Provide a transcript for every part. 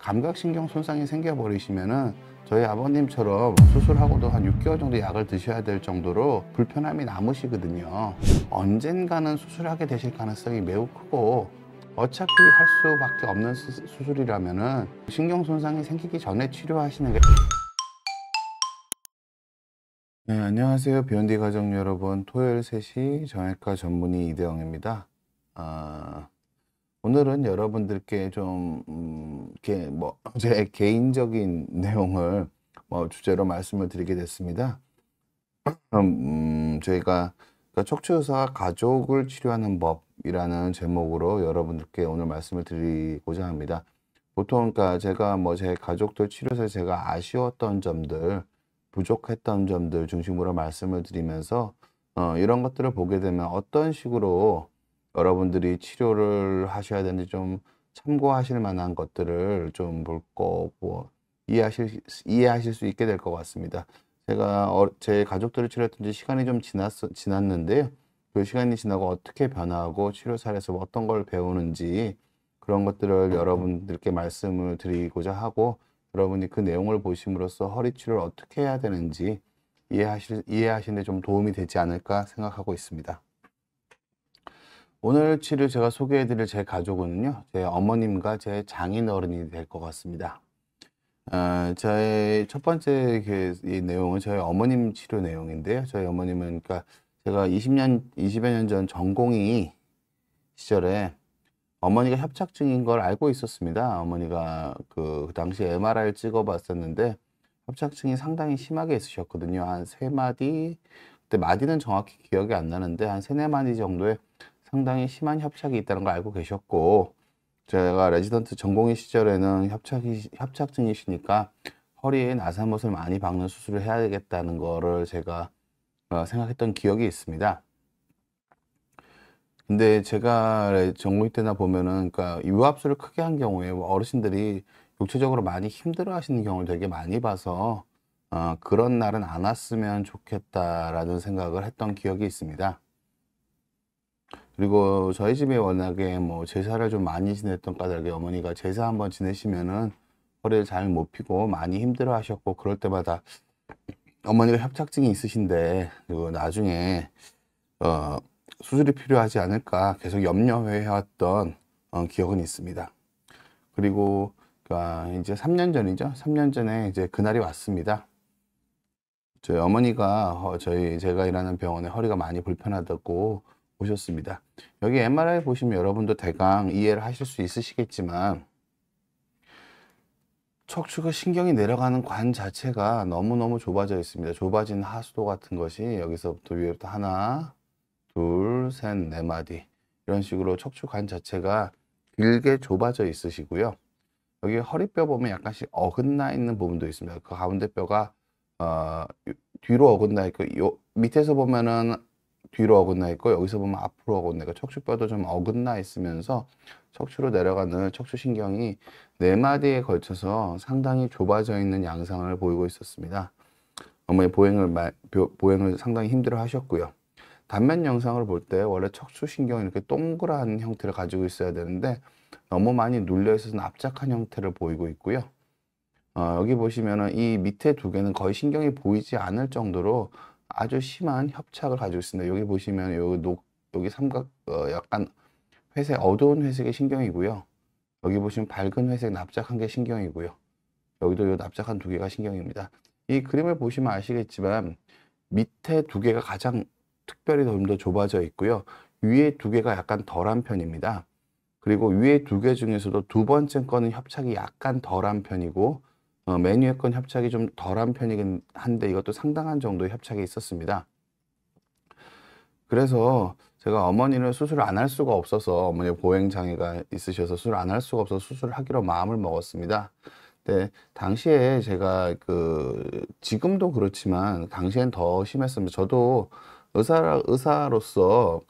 감각신경 손상이 생겨버리시면은 저희 아버님처럼 수술하고도 한 6개월 정도 약을 드셔야 될 정도로 불편함이 남으시거든요. 언젠가는 수술하게 되실 가능성이 매우 크고 어차피 할 수밖에 없는 수술이라면은 신경 손상이 생기기 전에 치료하시는 게. 네, 안녕하세요. 비욘디 가족 여러분. 토요일 3시 정형외과 전문의 이대영입니다. 오늘은 여러분들께 좀 이렇게 제 개인적인 내용을 주제로 말씀을 드리게 됐습니다. 저희가 그러니까 척추의사가 가족을 치료하는 법이라는 제목으로 여러분들께 오늘 말씀을 드리고자 합니다. 보통 그러니까 제가 제 가족들 치료에서 제가 아쉬웠던 점들, 부족했던 점들 중심으로 말씀을 드리면서 이런 것들을 보게 되면 어떤 식으로 여러분들이 치료를 하셔야 되는지 좀 참고하실 만한 것들을 좀 볼 거고 이해하실 수 있게 될 것 같습니다. 제가 제 가족들을 치료했던 지 시간이 좀 지났는데요. 그 시간이 지나고 어떻게 변화하고 치료 사례에서 어떤 걸 배우는지 그런 것들을 여러분들께 말씀을 드리고자 하고, 여러분이 그 내용을 보심으로써 허리 치료를 어떻게 해야 되는지 이해하시는데 좀 도움이 되지 않을까 생각하고 있습니다. 오늘 치료 제가 소개해드릴 제 가족은요, 제 어머님과 제 장인어른이 될 것 같습니다. 저의 첫 번째 이 내용은 저희 어머님 치료 내용인데요. 저희 어머님은 그러니까 제가 20여 년 전 전공의 시절에 어머니가 협착증인 걸 알고 있었습니다. 어머니가 그 당시에 MRI를 찍어봤었는데 협착증이 상당히 심하게 있으셨거든요. 한 3마디, 그때 마디는 정확히 기억이 안 나는데 한 3-4마디 정도의 상당히 심한 협착이 있다는 걸 알고 계셨고, 제가 레지던트 전공의 시절에는 협착증이시니까 허리에 나사못을 많이 박는 수술을 해야 되겠다는 거를 제가 생각했던 기억이 있습니다. 근데 제가 전공의 때나 보면은 그러니까 유압수를 크게 한 경우에 어르신들이 육체적으로 많이 힘들어 하시는 경우를 되게 많이 봐서 그런 날은 안 왔으면 좋겠다라는 생각을 했던 기억이 있습니다. 그리고 저희 집에 워낙에 제사를 좀 많이 지냈던 까닭에 어머니가 제사 한번 지내시면은 허리를 잘 못 펴고 많이 힘들어 하셨고, 그럴 때마다 어머니가 협착증이 있으신데 그리고 나중에 수술이 필요하지 않을까 계속 염려해 왔던 기억은 있습니다. 그리고 이제 3년 전이죠. 3년 전에 이제 그날이 왔습니다. 저희 어머니가 제가 일하는 병원에 허리가 많이 불편하다고 오셨습니다. 여기 MRI 보시면 여러분도 대강 이해를 하실 수 있으시겠지만, 척추가 신경이 내려가는 관 자체가 너무너무 좁아져 있습니다. 좁아진 하수도 같은 것이 여기서부터 위에부터 하나, 둘, 셋, 4마디 이런 식으로 척추관 자체가 길게 좁아져 있으시고요. 여기 허리뼈 보면 약간씩 어긋나 있는 부분도 있습니다. 그 가운데 뼈가 뒤로 어긋나 있고, 요 밑에서 보면은 뒤로 어긋나 있고, 여기서 보면 앞으로 어긋나 있고, 척추뼈도 좀 어긋나 있으면서 척추로 내려가는 척추신경이 4마디에 걸쳐서 상당히 좁아져 있는 양상을 보이고 있었습니다. 어머니 보행을 상당히 힘들어 하셨고요. 단면 영상을 볼 때 원래 척추신경이 이렇게 동그란 형태를 가지고 있어야 되는데 너무 많이 눌려 있어서 납작한 형태를 보이고 있고요. 여기 보시면은 이 밑에 2개는 거의 신경이 보이지 않을 정도로 아주 심한 협착을 가지고 있습니다. 여기 보시면 여기 삼각 약간 어두운 회색의 신경이고요. 여기 보시면 밝은 회색 납작한 게 신경이고요. 여기도 이 납작한 2개가 신경입니다. 이 그림을 보시면 아시겠지만 밑에 2개가 가장 특별히 좀 더 좁아져 있고요. 위에 2개가 약간 덜한 편입니다. 그리고 위에 2개 중에서도 두 번째 거는 협착이 약간 덜한 편이고, 맨 위에 건 협착이 좀 덜한 편이긴 한데 이것도 상당한 정도의 협착이 있었습니다. 그래서 제가 어머니를 수술을 안 할 수가 없어서, 어머니 보행장애가 있으셔서 수술을 안 할 수가 없어서 수술을 하기로 마음을 먹었습니다. 근데 당시에 제가 지금도 그렇지만 당시엔 더 심했습니다. 저도 의사로서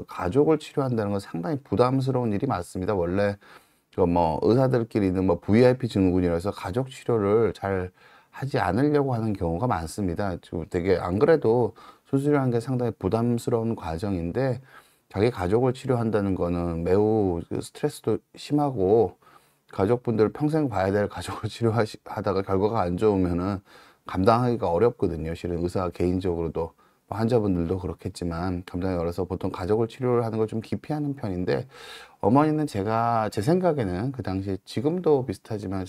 가족을 치료한다는 건 상당히 부담스러운 일이 많습니다. 원래 의사들끼리는 VIP 증후군이라서 가족 치료를 잘 하지 않으려고 하는 경우가 많습니다. 되게 안 그래도 수술이라는 게 상당히 부담스러운 과정인데, 자기 가족을 치료한다는 거는 매우 스트레스도 심하고 가족분들 평생 봐야 될 가족을 치료하다가 결과가 안 좋으면은 감당하기가 어렵거든요. 실은 의사 개인적으로도 뭐 환자분들도 그렇겠지만 감당이 어려서 보통 가족을 치료를 하는 걸 좀 기피하는 편인데, 어머니는 제가 제 생각에는 그 당시에, 지금도 비슷하지만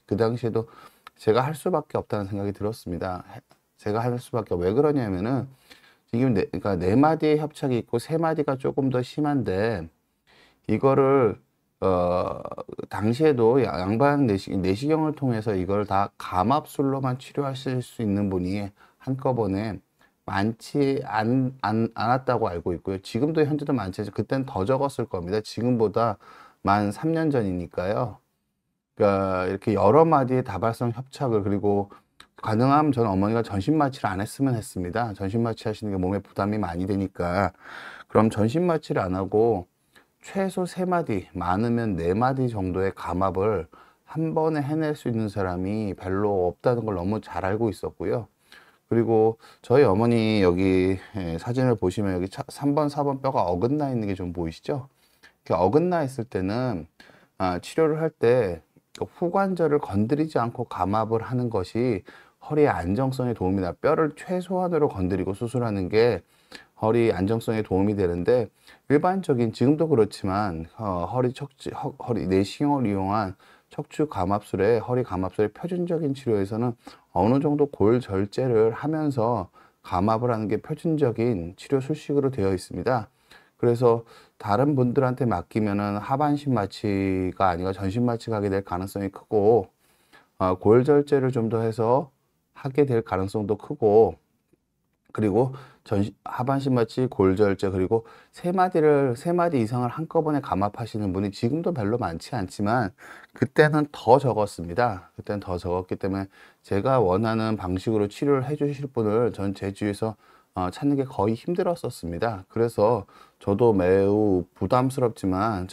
그 당시에도 제가 할 수밖에 없다는 생각이 들었습니다. 제가 할 수밖에 왜 그러냐면은 지금 그러니까 네 마디의 협착이 있고 세 마디가 조금 더 심한데, 이거를 당시에도 양방 내시경을 통해서 이걸 다 감압술로만 치료하실 수 있는 분이 한꺼번에 많지 않았다고 알고 있고요. 지금도 현재도 많지 않죠. 그때는 더 적었을 겁니다. 지금보다 만 3년 전이니까요. 그러니까 이렇게 여러 마디의 다발성 협착을, 그리고 가능하면 저는 어머니가 전신 마취를 안 했으면 했습니다. 전신 마취 하시는 게 몸에 부담이 많이 되니까. 그럼 전신 마취를 안 하고 최소 3마디, 많으면 4마디 정도의 감압을 한 번에 해낼 수 있는 사람이 별로 없다는 걸 너무 잘 알고 있었고요. 그리고 저희 어머니 여기 사진을 보시면 여기 3번, 4번 뼈가 어긋나 있는 게 좀 보이시죠? 이렇게 어긋나 있을 때는 치료를 할 때 후관절을 건드리지 않고 감압을 하는 것이 허리의 안정성에 도움이 나. 뼈를 최소한으로 건드리고 수술하는 게 허리 안정성에 도움이 되는데, 일반적인, 지금도 그렇지만 허리 내시경을 이용한 척추 감압술의 허리 감압술의 표준적인 치료에서는 어느 정도 골절제를 하면서 감압을 하는 게 표준적인 치료 수식으로 되어 있습니다. 그래서 다른 분들한테 맡기면은 하반신 마취가 아니라 전신 마취가 하게 될 가능성이 크고, 골절제를 좀 더 해서 하게 될 가능성도 크고, 그리고 하반신 마취, 골절제, 그리고 세 마디 이상을 한꺼번에 감압하시는 분이 지금도 별로 많지 않지만 그때는 더 적었습니다. 그때는 더 적었기 때문에 제가 원하는 방식으로 치료를 해 주실 분을 전 제 주위에서 찾는 게 거의 힘들었었습니다. 그래서 저도 매우 부담스럽지만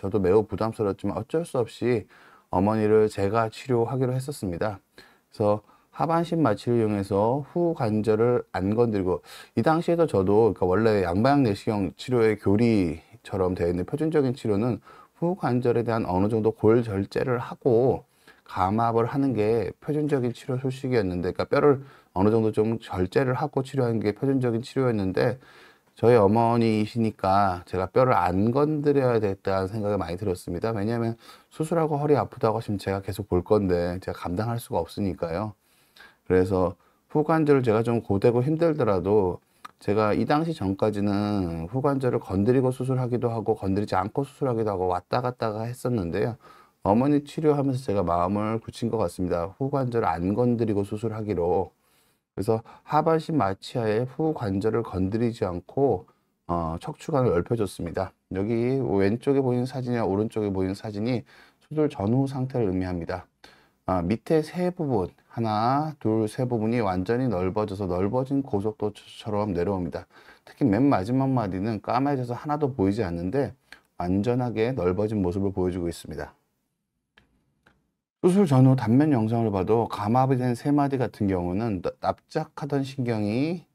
어쩔 수 없이 어머니를 제가 치료하기로 했었습니다. 그래서 하반신 마취를 이용해서 후 관절을 안 건드리고, 이 당시에도 저도, 그러니까 원래 양방 내시경 치료의 교리처럼 되어 있는 표준적인 치료는 후 관절에 대한 어느 정도 골절제를 하고 감압을 하는 게 표준적인 치료 수식이었는데, 그러니까 뼈를 어느 정도 좀 절제를 하고 치료하는 게 표준적인 치료였는데, 저희 어머니이시니까 제가 뼈를 안 건드려야 됐다는 생각이 많이 들었습니다. 왜냐하면 수술하고 허리 아프다고 하시면 제가 계속 볼 건데 제가 감당할 수가 없으니까요. 그래서 후관절을 제가 좀 고되고 힘들더라도, 제가 이 당시 전까지는 후관절을 건드리고 수술하기도 하고 건드리지 않고 수술하기도 하고 왔다 갔다가 했었는데요. 어머니 치료하면서 제가 마음을 굳힌 것 같습니다. 후관절을 안 건드리고 수술하기로. 그래서 하반신 마취하에 후관절을 건드리지 않고 척추관을 넓혀줬습니다. 여기 왼쪽에 보이는 사진이나 오른쪽에 보이는 사진이 수술 전후 상태를 의미합니다. 밑에 세 부분, 하나, 둘, 세 부분이 완전히 넓어져서 넓어진 고속도처럼 내려옵니다. 특히 맨 마지막 마디는 까매져서 하나도 보이지 않는데 완전하게 넓어진 모습을 보여주고 있습니다. 수술 전후 단면 영상을 봐도 감압이 된 세 마디 같은 경우는 납작하던 신경이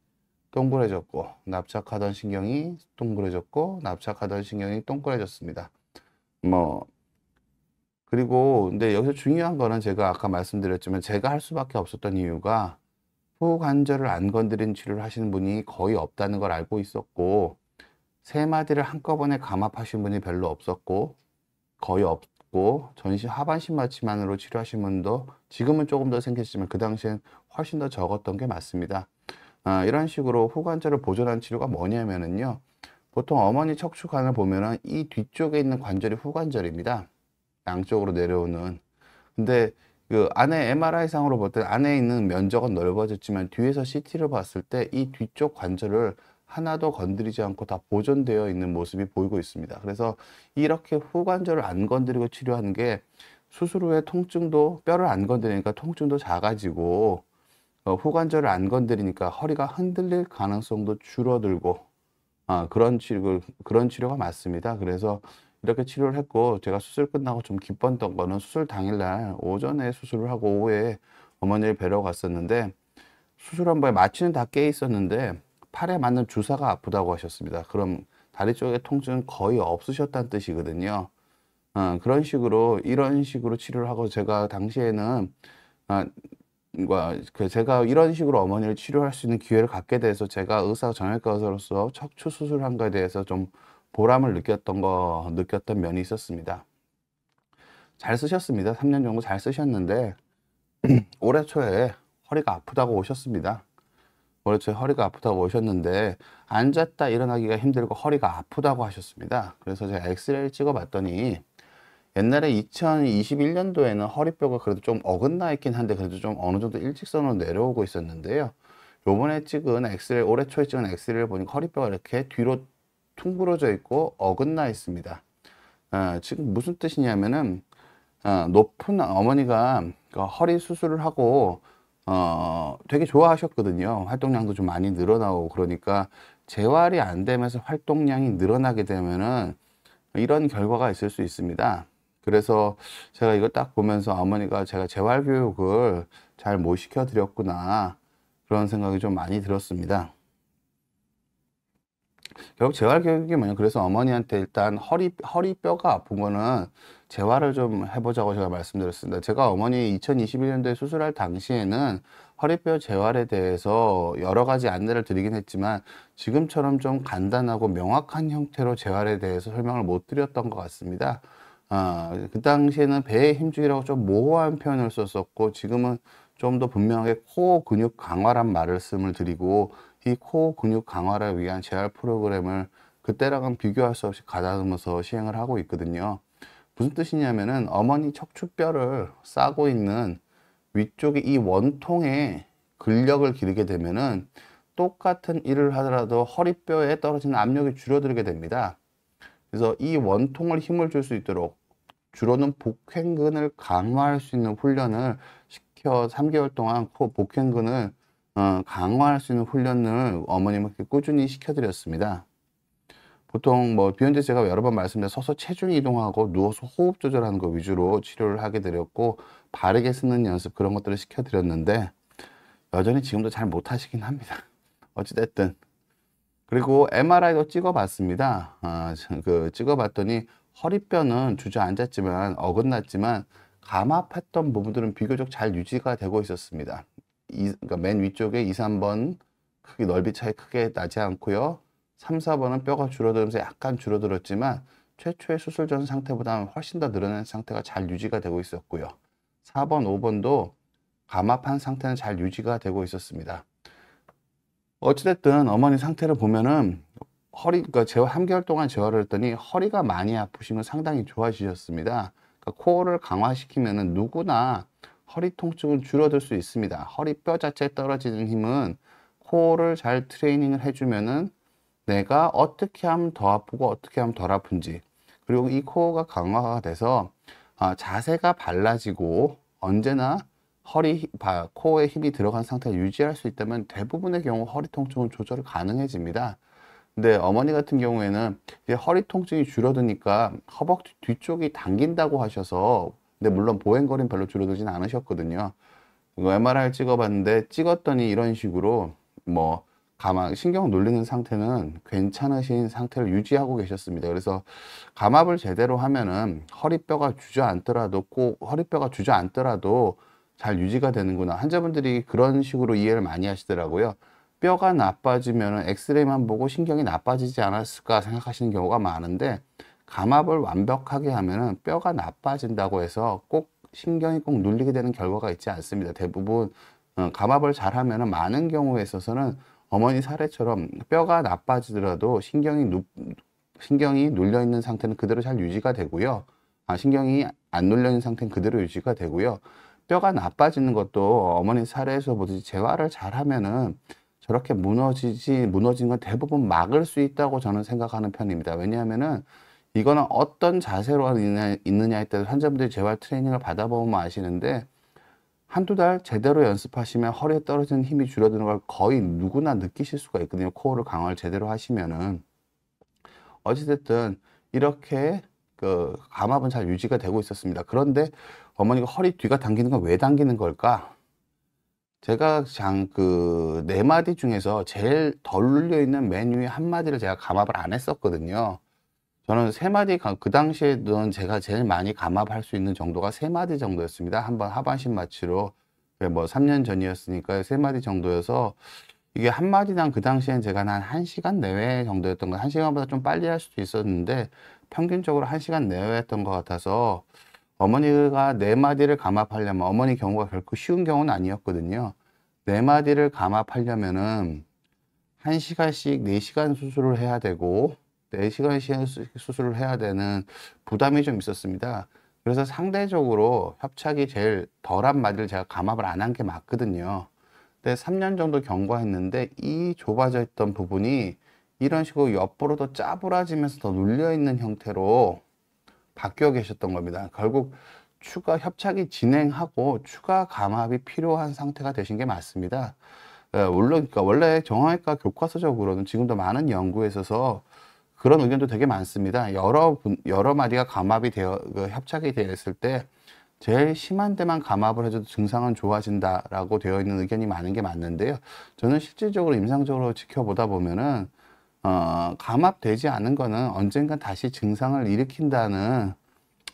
동그래졌고, 납작하던 신경이 동그래졌고, 납작하던 신경이 동그래졌습니다. 그리고 근데 여기서 중요한 거는, 제가 아까 말씀드렸지만 제가 할 수밖에 없었던 이유가 후관절을 안 건드린 치료를 하시는 분이 거의 없다는 걸 알고 있었고, 세 마디를 한꺼번에 감압하신 분이 별로 없었고, 거의 없고, 하반신 마취만으로 치료하신 분도 지금은 조금 더 생겼지만 그 당시엔 훨씬 더 적었던 게 맞습니다. 이런 식으로 후관절을 보존한 치료가 뭐냐면은요, 보통 어머니 척추관을 보면은 이 뒤쪽에 있는 관절이 후관절입니다. 양쪽으로 내려오는. 근데 그 안에 MRI 상으로 볼 때 안에 있는 면적은 넓어졌지만 뒤에서 CT를 봤을 때 이 뒤쪽 관절을 하나도 건드리지 않고 다 보존되어 있는 모습이 보이고 있습니다. 그래서 이렇게 후관절을 안 건드리고 치료하는 게 수술 후에 통증도, 뼈를 안 건드리니까 통증도 작아지고, 후관절을 안 건드리니까 허리가 흔들릴 가능성도 줄어들고, 그런 치료가 맞습니다. 그래서 이렇게 치료를 했고, 제가 수술 끝나고 좀 기뻤던 거는 수술 당일날 오전에 수술을 하고 오후에 어머니를 뵈러 갔었는데, 수술한 번에 마취는 다 깨 있었는데 팔에 맞는 주사가 아프다고 하셨습니다. 그럼 다리 쪽에 통증은 거의 없으셨다는 뜻이거든요. 그런 식으로 이런 식으로 치료를 하고 제가 당시에는 아 제가 이런 식으로 어머니를 치료할 수 있는 기회를 갖게 돼서 제가 정형외과 의사로서 척추 수술한 거에 대해서 좀 보람을 느꼈던 면이 있었습니다. 잘 쓰셨습니다. 3년 정도 잘 쓰셨는데 올해 초에 허리가 아프다고 오셨습니다. 올해 초에 허리가 아프다고 오셨는데 앉았다 일어나기가 힘들고 허리가 아프다고 하셨습니다. 그래서 제가 엑스레이를 찍어 봤더니 옛날에 2021 년도에는 허리뼈가 그래도 좀 어긋나 있긴 한데 그래도 좀 어느 정도 일직선으로 내려오고 있었는데요. 요번에 찍은 엑스레이, 올해 초에 찍은 엑스레이를 보니까 허리뼈가 이렇게 뒤로 퉁그러져 있고 어긋나 있습니다. 지금 무슨 뜻이냐면은 높은 어머니가 그 허리 수술을 하고 되게 좋아하셨거든요. 활동량도 좀 많이 늘어나고 그러니까 재활이 안 되면서 활동량이 늘어나게 되면은 이런 결과가 있을 수 있습니다. 그래서 제가 이거 딱 보면서 어머니가 제가 재활 교육을 잘 못 시켜 드렸구나 그런 생각이 좀 많이 들었습니다. 결국 재활 교육이 뭐냐 그래서 어머니한테 일단 허리뼈가 아픈 거는 재활을 좀 해보자고 제가 말씀드렸습니다. 제가 어머니 2021년도에 수술할 당시에는 허리뼈 재활에 대해서 여러 가지 안내를 드리긴 했지만 지금처럼 좀 간단하고 명확한 형태로 재활에 대해서 설명을 못 드렸던 것 같습니다. 그 당시에는 배에 힘주기라고 좀 모호한 표현을 썼었고 지금은 좀 더 분명하게 코어 근육 강화란 말씀을 드리고 이 코어 근육 강화를 위한 재활 프로그램을 그때랑은 비교할 수 없이 가다듬어서 시행을 하고 있거든요. 무슨 뜻이냐면은 어머니 척추뼈를 싸고 있는 위쪽에 이 원통에 근력을 기르게 되면은 똑같은 일을 하더라도 허리뼈에 떨어지는 압력이 줄어들게 됩니다. 그래서 이 원통을 힘을 줄 수 있도록 주로는 복횡근을 강화할 수 있는 훈련을 시켜 3개월 동안 복횡근을 강화할 수 있는 훈련을 어머님께 꾸준히 시켜드렸습니다. 보통 뭐 비욘드 제가 여러 번 말씀드린 서서 체중 이동하고 누워서 호흡 조절하는 거 위주로 치료를 하게 드렸고 바르게 쓰는 연습 그런 것들을 시켜드렸는데 여전히 지금도 잘 못하시긴 합니다. 어찌됐든 그리고 MRI도 찍어봤습니다. 찍어봤더니 허리뼈는 주저앉았지만 어긋났지만 감압했던 부분들은 비교적 잘 유지가 되고 있었습니다. 그러니까 맨 위쪽에 2, 3번 크기 넓이 차이 크게 나지 않고요. 3, 4번은 뼈가 줄어들면서 약간 줄어들었지만 최초의 수술 전 상태보다는 훨씬 더 늘어난 상태가 잘 유지가 되고 있었고요. 4번, 5번도 감압한 상태는 잘 유지가 되고 있었습니다. 어찌됐든 어머니 상태를 보면은 그러니까 재활 3개월 동안 재활을 했더니 허리가 많이 아프신 건 상당히 좋아지셨습니다. 그러니까 코어를 강화시키면은 누구나 허리 통증은 줄어들 수 있습니다. 허리뼈 자체에 떨어지는 힘은 코어를 잘 트레이닝을 해주면은 내가 어떻게 하면 더 아프고 어떻게 하면 덜 아픈지 그리고 이 코어가 강화가 돼서 자세가 발라지고 언제나 코어에 힘이 들어간 상태를 유지할 수 있다면 대부분의 경우 허리 통증은 조절이 가능해집니다. 근데 어머니 같은 경우에는 이제 허리 통증이 줄어드니까 허벅지 뒤쪽이 당긴다고 하셔서 근데 물론 보행거리는 별로 줄어들진 않으셨거든요. 이거 MRI 찍어봤는데 찍었더니 이런 식으로 뭐 신경 눌리는 상태는 괜찮으신 상태를 유지하고 계셨습니다. 그래서 감압을 제대로 하면은 허리뼈가 주저앉더라도 잘 유지가 되는구나. 환자분들이 그런 식으로 이해를 많이 하시더라고요. 뼈가 나빠지면 엑스레이만 보고 신경이 나빠지지 않았을까 생각하시는 경우가 많은데 감압을 완벽하게 하면은 뼈가 나빠진다고 해서 신경이 꼭 눌리게 되는 결과가 있지 않습니다. 대부분 감압을 잘 하면은 많은 경우에 있어서는 어머니 사례처럼 뼈가 나빠지더라도 신경이 눌려 있는 상태는 그대로 잘 유지가 되고요. 신경이 안 눌려 있는 상태는 그대로 유지가 되고요. 뼈가 나빠지는 것도 어머니 사례에서 보듯이 재활을 잘 하면은 저렇게 무너지는 건 대부분 막을 수 있다고 저는 생각하는 편입니다. 왜냐하면은 이거는 어떤 자세로 있느냐에 따라 환자분들이 재활 트레이닝을 받아보면 아시는데 한두 달 제대로 연습하시면 허리에 떨어지는 힘이 줄어드는 걸 거의 누구나 느끼실 수가 있거든요. 코어를 강화를 제대로 하시면은. 어찌됐든 이렇게 감압은 잘 유지가 되고 있었습니다. 그런데 어머니가 허리 뒤가 당기는 건 왜 당기는 걸까? 제가 네 마디 중에서 제일 덜 눌려 있는 맨 위에 한 마디를 제가 감압을 안 했었거든요. 저는 3마디 그 당시에는 제가 제일 많이 감압할 수 있는 정도가 3마디 정도였습니다. 한번 하반신 마취로. 뭐 3년 전이었으니까 3마디 정도여서 이게 한 마디당 그 당시엔 제가 한 1시간 내외 정도였던 거예요. 1시간보다 좀 빨리 할 수도 있었는데 평균적으로 1시간 내외였던 것 같아서 어머니가 4마디를 감압하려면 어머니 경우가 결코 쉬운 경우는 아니었거든요. 4마디를 감압하려면은 1시간씩 4시간 수술을 해야 되고 4시간씩 수술을 해야 되는 부담이 좀 있었습니다. 그래서 상대적으로 협착이 제일 덜한 마디를 제가 감압을 안 한 게 맞거든요. 근데 3년 정도 경과했는데 이 좁아져 있던 부분이 이런 식으로 옆으로 더 짜부라지면서 더 눌려 있는 형태로 바뀌어 계셨던 겁니다. 결국 추가 협착이 진행하고 추가 감압이 필요한 상태가 되신 게 맞습니다. 물론 그러니까 원래 정형외과 교과서적으로는 지금도 많은 연구에 있어서 그런 의견도 되게 많습니다. 여러 마디가 감압이 협착이 되어 있을 때 제일 심한 데만 감압을 해줘도 증상은 좋아진다라고 되어 있는 의견이 많은 게 맞는데요. 저는 실질적으로 임상적으로 지켜보다 보면은 감압되지 않은 거는 언젠가 다시 증상을 일으킨다는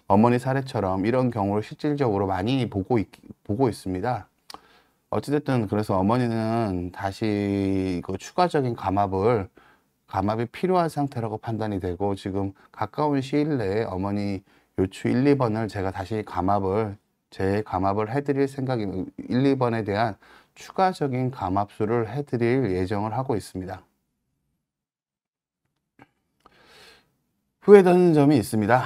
어머니 사례처럼 이런 경우를 실질적으로 많이 보고 있습니다. 어찌됐든 그래서 어머니는 다시 그 추가적인 감압이 필요한 상태라고 판단이 되고 지금 가까운 시일 내에 어머니 요추 1, 2번을 제가 다시 재감압을 해드릴 생각입니다. 1, 2번에 대한 추가적인 감압술을 해드릴 예정을 하고 있습니다. 후회되는 점이 있습니다.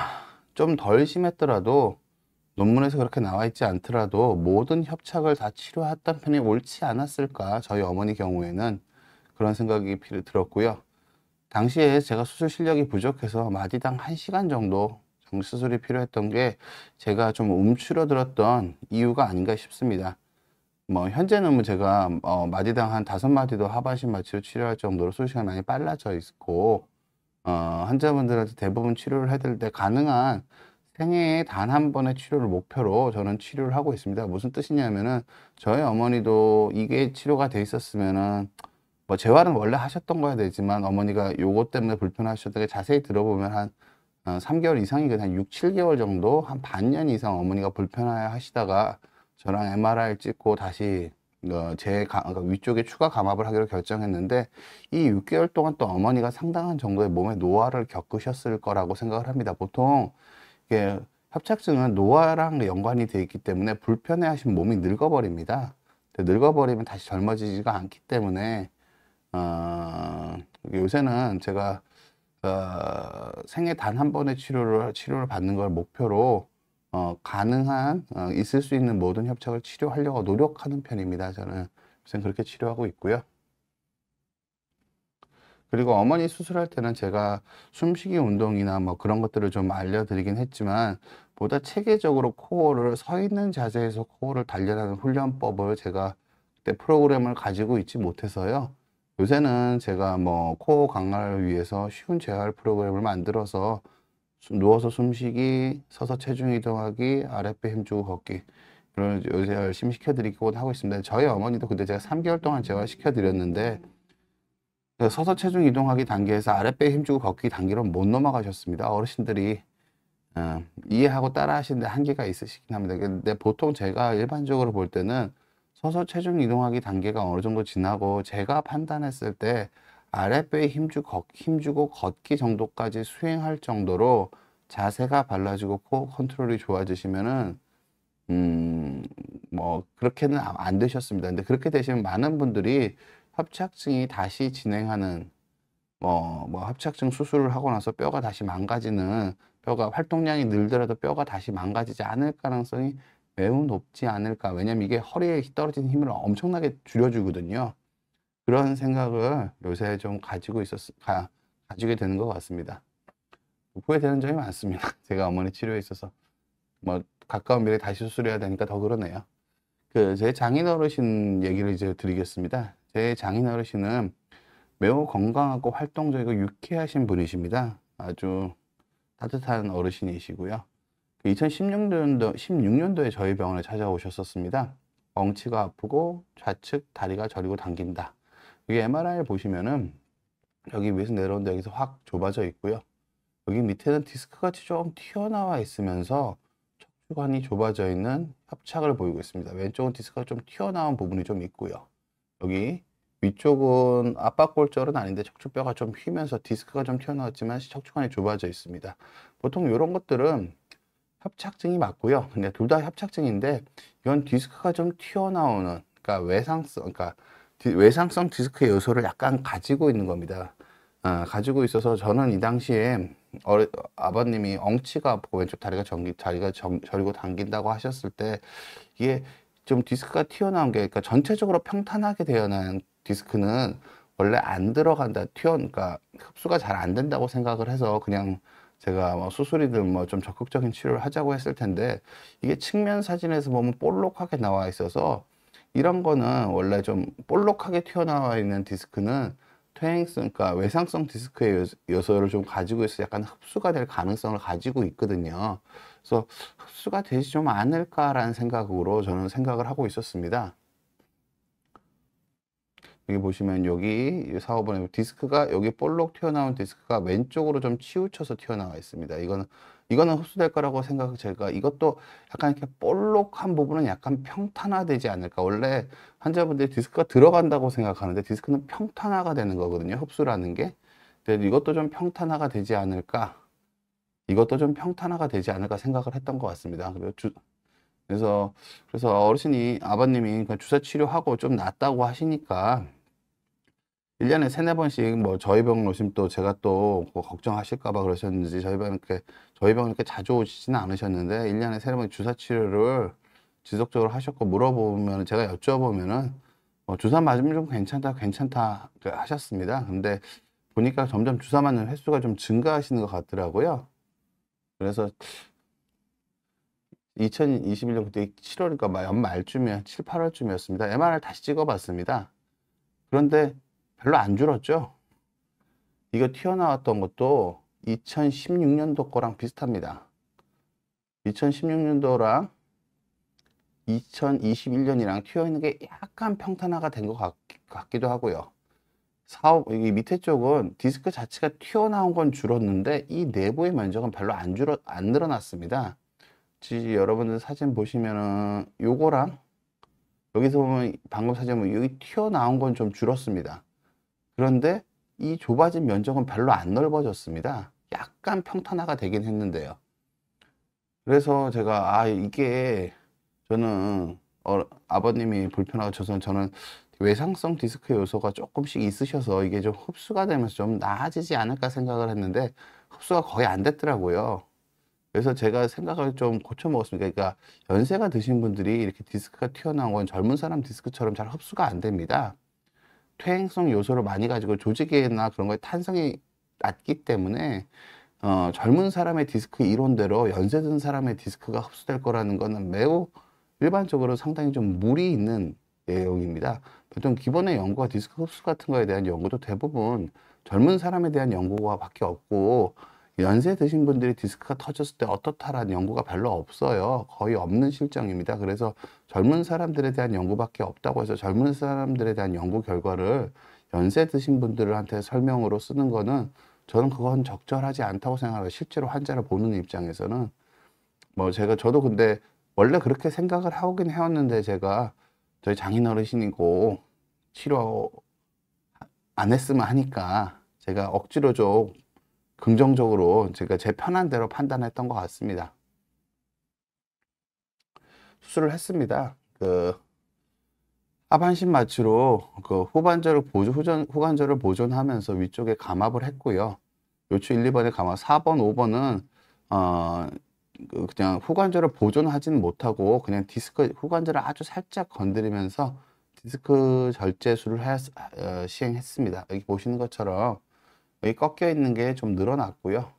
좀 덜 심했더라도 논문에서 그렇게 나와 있지 않더라도 모든 협착을 다 치료했던 편이 옳지 않았을까, 저희 어머니 경우에는 그런 생각이 들었고요. 당시에 제가 수술 실력이 부족해서 마디당 1시간 정도 수술이 필요했던 게 제가 좀 움츠러들었던 이유가 아닌가 싶습니다. 뭐 현재는 뭐 제가 마디당 한 5마디도 하반신 마취로 치료할 정도로 수술 시간이 많이 빨라져 있고 환자분들한테 대부분 치료를 해드릴 때 가능한 생애에 단 한 번의 치료를 목표로 저는 치료를 하고 있습니다. 무슨 뜻이냐면은 저희 어머니도 이게 치료가 돼 있었으면은 뭐 재활은 원래 하셨던 거야 되지만 어머니가 요것 때문에 불편하셨던 게 자세히 들어보면 한 3개월 이상이거든요. 한 6, 7개월 정도, 한 반년 이상 어머니가 불편해 하시다가 저랑 MRI 찍고 다시 그러니까 위쪽에 추가 감압을 하기로 결정했는데 이 6개월 동안 또 어머니가 상당한 정도의 몸의 노화를 겪으셨을 거라고 생각을 합니다. 보통 이게 협착증은 노화랑 연관이 되어 있기 때문에 불편해 하신 몸이 늙어버립니다. 늙어버리면 다시 젊어지지가 않기 때문에 요새는 제가 생애 단 한 번의 치료를 받는 걸 목표로 가능한 있을 수 있는 모든 협착을 치료하려고 노력하는 편입니다. 저는 요새 그렇게 치료하고 있고요. 그리고 어머니 수술할 때는 제가 숨쉬기 운동이나 뭐 그런 것들을 좀 알려드리긴 했지만 보다 체계적으로 코어를 서 있는 자세에서 코어를 단련하는 훈련법을 제가 그때 프로그램을 가지고 있지 못해서요. 요새는 제가 뭐 코어 강화를 위해서 쉬운 재활 프로그램을 만들어서 누워서 숨쉬기, 서서 체중 이동하기, 아랫배 힘주고 걷기 이런 요새 열심히 시켜드리고 하고 있습니다. 저희 어머니도 근데 제가 3개월 동안 재활 시켜드렸는데 서서 체중 이동하기 단계에서 아랫배 힘주고 걷기 단계로 못 넘어가셨습니다. 어르신들이 이해하고 따라 하시는데 한계가 있으시긴 합니다. 근데 보통 제가 일반적으로 볼 때는 서서 체중 이동하기 단계가 어느 정도 지나고 제가 판단했을 때 아랫배에 힘주고 걷기 정도까지 수행할 정도로 자세가 발라지고 코어 컨트롤이 좋아지시면은 뭐 그렇게는 안 되셨습니다. 근데 그렇게 되시면 많은 분들이 협착증이 다시 진행하는 뭐 협착증 수술을 하고 나서 뼈가 다시 망가지는, 뼈가 활동량이 늘더라도 뼈가 다시 망가지지 않을 가능성이 매우 높지 않을까. 왜냐면 이게 허리에 떨어지는 힘을 엄청나게 줄여주거든요. 그런 생각을 요새 좀 가지게 되는 것 같습니다. 후회되는 점이 많습니다. 제가 어머니 치료에 있어서 뭐 가까운 미래에 다시 수술해야 되니까 더 그러네요. 제 장인 어르신 얘기를 이제 드리겠습니다. 제 장인 어르신은 매우 건강하고 활동적이고 유쾌하신 분이십니다. 아주 따뜻한 어르신이시고요. 2016년도에 저희 병원에 찾아오셨었습니다. 엉치가 아프고 좌측 다리가 저리고 당긴다. 이게 MRI를 보시면은 여기 위에서 내려오는데 여기서 확 좁아져 있고요. 여기 밑에는 디스크 같이 좀 튀어나와 있으면서 척추관이 좁아져 있는 협착을 보이고 있습니다. 왼쪽은 디스크가 좀 튀어나온 부분이 좀 있고요. 여기 위쪽은 압박골절은 아닌데 척추뼈가 좀 휘면서 디스크가 좀 튀어나왔지만 척추관이 좁아져 있습니다. 보통 이런 것들은 협착증이 맞고요. 근데 둘 다 협착증인데 이건 디스크가 좀 튀어나오는, 그러니까 외상성 디스크의 요소를 약간 가지고 있는 겁니다. 가지고 있어서 저는 이 당시에 아버님이 엉치가 아프고 왼쪽 다리가 저리고 당긴다고 하셨을 때 이게 좀 디스크가 튀어나온 게, 그러니까 전체적으로 평탄하게 되어난 디스크는 원래 안 들어간다, 그러니까 흡수가 잘 안 된다고 생각을 해서 그냥 제가 뭐 수술이든 뭐 좀 적극적인 치료를 하자고 했을 텐데, 이게 측면 사진에서 보면 볼록하게 나와 있어서 이런 거는 원래 좀 볼록하게 튀어나와 있는 디스크는 그러니까 외상성 디스크의 요소를 좀 가지고 있어 약간 흡수가 될 가능성을 가지고 있거든요. 그래서 흡수가 되지 좀 않을까라는 생각으로 저는 생각을 하고 있었습니다. 여기 보시면 여기 4, 5번에 디스크가 여기 볼록 튀어나온 디스크가 왼쪽으로 좀 치우쳐서 튀어나와 있습니다. 이거는 흡수될 거라고 제가 이것도 약간 이렇게 볼록한 부분은 약간 평탄화되지 않을까. 원래 환자분들이 디스크가 들어간다고 생각하는데 디스크는 평탄화가 되는 거거든요. 흡수라는 게. 근데 이것도 좀 평탄화가 되지 않을까. 이것도 좀 평탄화가 되지 않을까 생각을 했던 것 같습니다. 그래서 아버님이 주사 치료하고 좀 낫다고 하시니까 1년에 3-4번씩 뭐 저희 병원 오시면 또 제가 또 뭐 걱정하실까 봐 그러셨는지 저희 병원 이렇게 자주 오시지는 않으셨는데 1년에 3-4번 주사 치료를 지속적으로 하셨고, 물어보면 제가 여쭤보면은 주사 맞으면 좀 괜찮다 하셨습니다. 근데 보니까 점점 주사 맞는 횟수가 좀 증가하시는 것 같더라고요. 그래서 2021년 그때 7월이니까 연말쯤에 7, 8월쯤이었습니다. MR을 다시 찍어봤습니다. 그런데 별로 안 줄었죠. 이거 튀어나왔던 것도 2016년도 거랑 비슷합니다. 2016년도랑 2021년이랑 튀어있는 게 약간 평탄화가 된 것 같기도 하고요. 이 밑에 쪽은 디스크 자체가 튀어나온 건 줄었는데 이 내부의 면적은 별로 안 늘어났습니다. 여러분들 사진 보시면은 요거랑 여기서 보면 방금 사진 보면 여기 튀어나온 건 좀 줄었습니다. 그런데 이 좁아진 면적은 별로 안 넓어졌습니다. 약간 평탄화가 되긴 했는데요. 그래서 제가 이게 저는 아버님이 불편하고 저는 외상성 디스크 요소가 조금씩 있으셔서 이게 좀 흡수가 되면서 좀 나아지지 않을까 생각을 했는데 흡수가 거의 안 됐더라고요. 그래서 제가 생각을 좀 고쳐 먹었습니다. 그러니까 연세가 드신 분들이 이렇게 디스크가 튀어나온 건 젊은 사람 디스크처럼 잘 흡수가 안 됩니다. 퇴행성 요소를 많이 가지고 조직이나 그런 거에 탄성이 낮기 때문에 젊은 사람의 디스크 이론대로 연세 든 사람의 디스크가 흡수될 거라는 거는 매우 일반적으로 상당히 좀 무리 있는 내용입니다. 보통 기본의 연구가 디스크 흡수 같은 거에 대한 연구도 대부분 젊은 사람에 대한 연구가 밖에 없고, 연세 드신 분들이 디스크가 터졌을 때 어떻다라는 연구가 별로 없어요. 거의 없는 실정입니다. 그래서 젊은 사람들에 대한 연구밖에 없다고 해서 젊은 사람들에 대한 연구 결과를 연세 드신 분들한테 설명으로 쓰는 거는 저는 그건 적절하지 않다고 생각해요. 실제로 환자를 보는 입장에서는 저도 근데 원래 그렇게 생각을 하긴 해왔는데, 제가 저희 장인어르신이고 치료 안 했으면 하니까 제가 억지로 좀 긍정적으로 제가 제 편한 대로 판단했던 것 같습니다. 수술을 했습니다. 하반신 마취로 후관절을 보존하면서 위쪽에 감압을 했고요. 요추 1, 2번에 감압, 4번, 5번은 그냥 후관절을 보존하지는 못하고 그냥 후관절을 아주 살짝 건드리면서 디스크 절제술을 시행했습니다. 여기 보시는 것처럼 여기 꺾여 있는 게 좀 늘어났고요.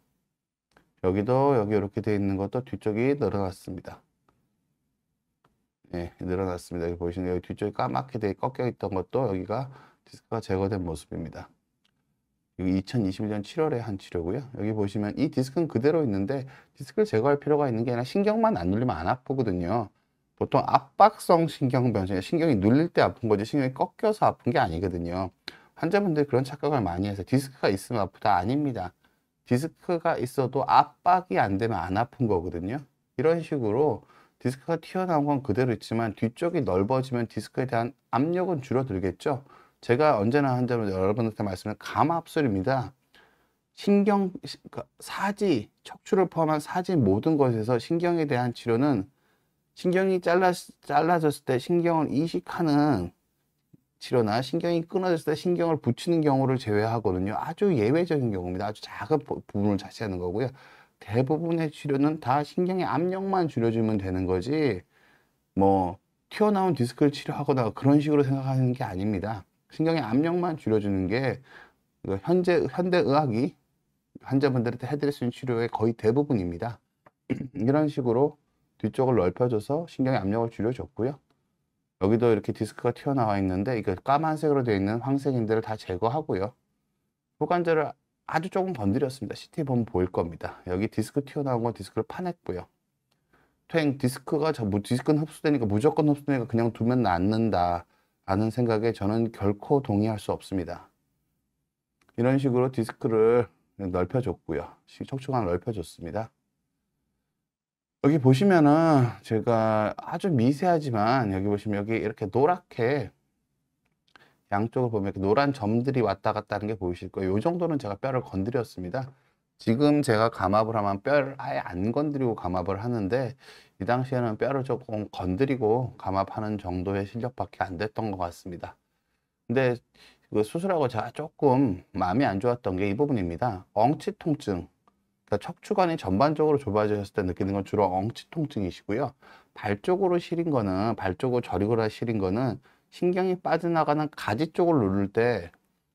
여기 이렇게 되어 있는 것도 뒤쪽이 늘어났습니다. 네, 늘어났습니다. 여기 보시는 여기 뒤쪽이 까맣게 꺾여 있던 것도 여기가 디스크가 제거된 모습입니다. 여기 2021년 7월에 한 치료고요. 여기 보시면 이 디스크는 그대로 있는데 디스크를 제거할 필요가 있는 게 아니라 신경만 안 눌리면 안 아프거든요. 보통 압박성 신경변, 신경이 눌릴 때 아픈 거지 신경이 꺾여서 아픈 게 아니거든요. 환자분들이 그런 착각을 많이 해서 디스크가 있으면 아프다. 아닙니다. 디스크가 있어도 압박이 안 되면 안 아픈 거거든요. 이런 식으로 디스크가 튀어나온 건 그대로 있지만 뒤쪽이 넓어지면 디스크에 대한 압력은 줄어들겠죠. 제가 언제나 한 점을 여러분한테 말씀을 감압술입니다. 그러니까 사지, 척추를 포함한 사지 모든 것에서 신경에 대한 치료는 신경이 잘라졌을 때 신경을 이식하는 치료나 신경이 끊어졌을 때 신경을 붙이는 경우를 제외하거든요. 아주 예외적인 경우입니다. 아주 작은 부분을 자세하는 거고요. 대부분의 치료는 다 신경의 압력만 줄여주면 되는 거지, 뭐 튀어나온 디스크를 치료하거나 그런 식으로 생각하는 게 아닙니다. 신경의 압력만 줄여주는 게 현대 의학이 환자분들한테 해드릴 수 있는 치료의 거의 대부분입니다. 이런 식으로 뒤쪽을 넓혀줘서 신경의 압력을 줄여줬고요. 여기도 이렇게 디스크가 튀어나와 있는데 이거 까만색으로 되어 있는 황색인들을 다 제거하고요. 후관절을 아주 조금 건드렸습니다. CT 보면 보일 겁니다. 여기 디스크 튀어나온 건 디스크를 파냈고요. 디스크는 흡수되니까 무조건 흡수되니까 그냥 두면 낫는다 라는 생각에 저는 결코 동의할 수 없습니다. 이런 식으로 디스크를 넓혀줬고요. 척추관을 넓혀줬습니다. 여기 보시면은 제가 아주 미세하지만 여기 보시면 여기 이렇게 노랗게 양쪽을 보면 이렇게 노란 점들이 왔다 갔다 하는 게 보이실 거예요. 이 정도는 제가 뼈를 건드렸습니다. 지금 제가 감압을 하면 뼈를 아예 안 건드리고 감압을 하는데 이 당시에는 뼈를 조금 건드리고 감압하는 정도의 실력밖에 안 됐던 것 같습니다. 근데 그 수술하고 제가 조금 마음이 안 좋았던 게 이 부분입니다. 엉치 통증. 그러니까 척추관이 전반적으로 좁아졌을 때 느끼는 건 주로 엉치 통증이시고요. 발 쪽으로 저리거나 시린 거는 신경이 빠져나가는 가지 쪽을 누를 때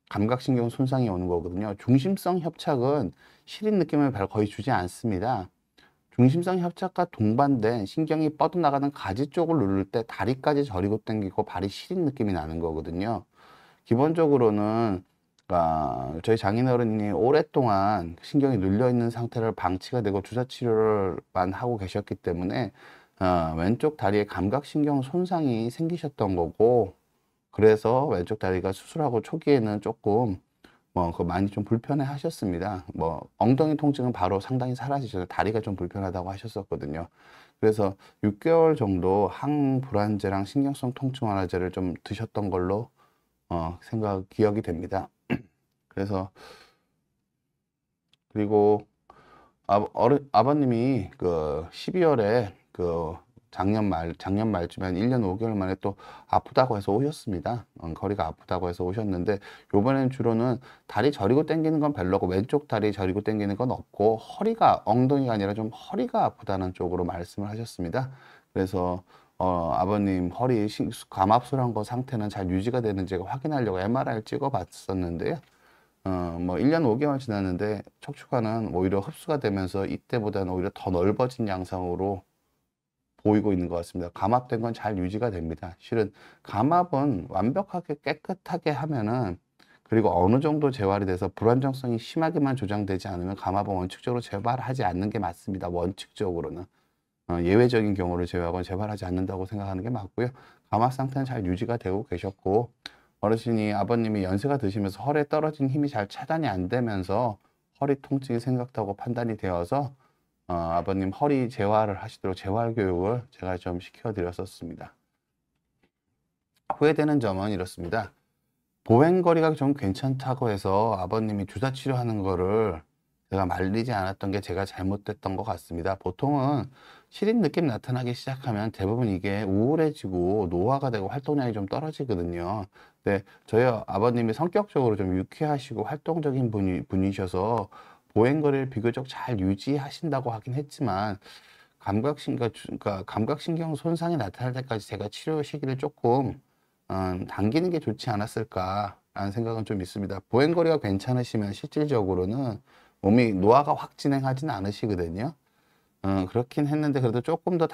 감각신경 손상이 오는 거거든요. 중심성 협착은 시린 느낌을 거의 주지 않습니다. 중심성 협착과 동반된 신경이 뻗어나가는 가지 쪽을 누를 때 다리까지 저리고 당기고 발이 시린 느낌이 나는 거거든요. 기본적으로는 저희 장인어른이 오랫동안 신경이 눌려 있는 상태를 방치가 되고 주사 치료를만 하고 계셨기 때문에 왼쪽 다리에 감각신경 손상이 생기셨던 거고, 그래서 왼쪽 다리가 수술하고 초기에는 조금 많이 좀 불편해 하셨습니다. 엉덩이 통증은 바로 상당히 사라지셔서 다리가 좀 불편하다고 하셨었거든요. 그래서 6개월 정도 항불안제랑 신경성 통증 완화제를 좀 드셨던 걸로 기억이 됩니다. 그래서 그리고 아버님이 그 12월에 작년 말쯤에 한 1년 5개월 만에 또 아프다고 해서 오셨습니다. 거리가 아프다고 해서 오셨는데, 요번엔 주로는 다리 저리고 당기는 건 별로고 왼쪽 다리 저리고 당기는 건 없고 엉덩이가 아니라 좀 허리가 아프다는 쪽으로 말씀을 하셨습니다. 그래서 아버님 허리 감압술한 거 상태는 잘 유지가 되는지 확인하려고 MRI를 찍어 봤었는데요. 1년 5개월 지났는데 척추관은 오히려 흡수가 되면서 이때보다는 오히려 더 넓어진 양상으로 보이고 있는 것 같습니다. 감압된 건 잘 유지가 됩니다. 실은 감압은 완벽하게 깨끗하게 하면은, 그리고 어느 정도 재활이 돼서 불안정성이 심하게만 조장되지 않으면 감압은 원칙적으로 재발하지 않는 게 맞습니다. 원칙적으로는. 예외적인 경우를 제외하고는 재발하지 않는다고 생각하는 게 맞고요. 감압 상태는 잘 유지가 되고 계셨고, 아버님이 연세가 드시면서 허리에 떨어진 힘이 잘 차단이 안 되면서 허리 통증이 생겼다고 판단이 되어서 아버님 허리 재활을 하시도록 재활 교육을 제가 좀 시켜드렸었습니다. 후회되는 점은 이렇습니다. 보행거리가 좀 괜찮다고 해서 아버님이 주사 치료하는 거를 제가 말리지 않았던 게 제가 잘못됐던 것 같습니다. 보통은 시린 느낌 나타나기 시작하면 대부분 이게 우울해지고 노화가 되고 활동량이 좀 떨어지거든요. 근데 저희 아버님이 성격적으로 좀 유쾌하시고 활동적인 분이셔서 보행거리를 비교적 잘 유지하신다고 하긴 했지만, 감각신경 손상이 나타날 때까지 제가 치료 시기를 조금 당기는 게 좋지 않았을까라는 생각은 좀 있습니다. 보행거리가 괜찮으시면 실질적으로는 몸이 노화가 확 진행하지는 않으시거든요. 그렇긴 했는데 그래도 조금 더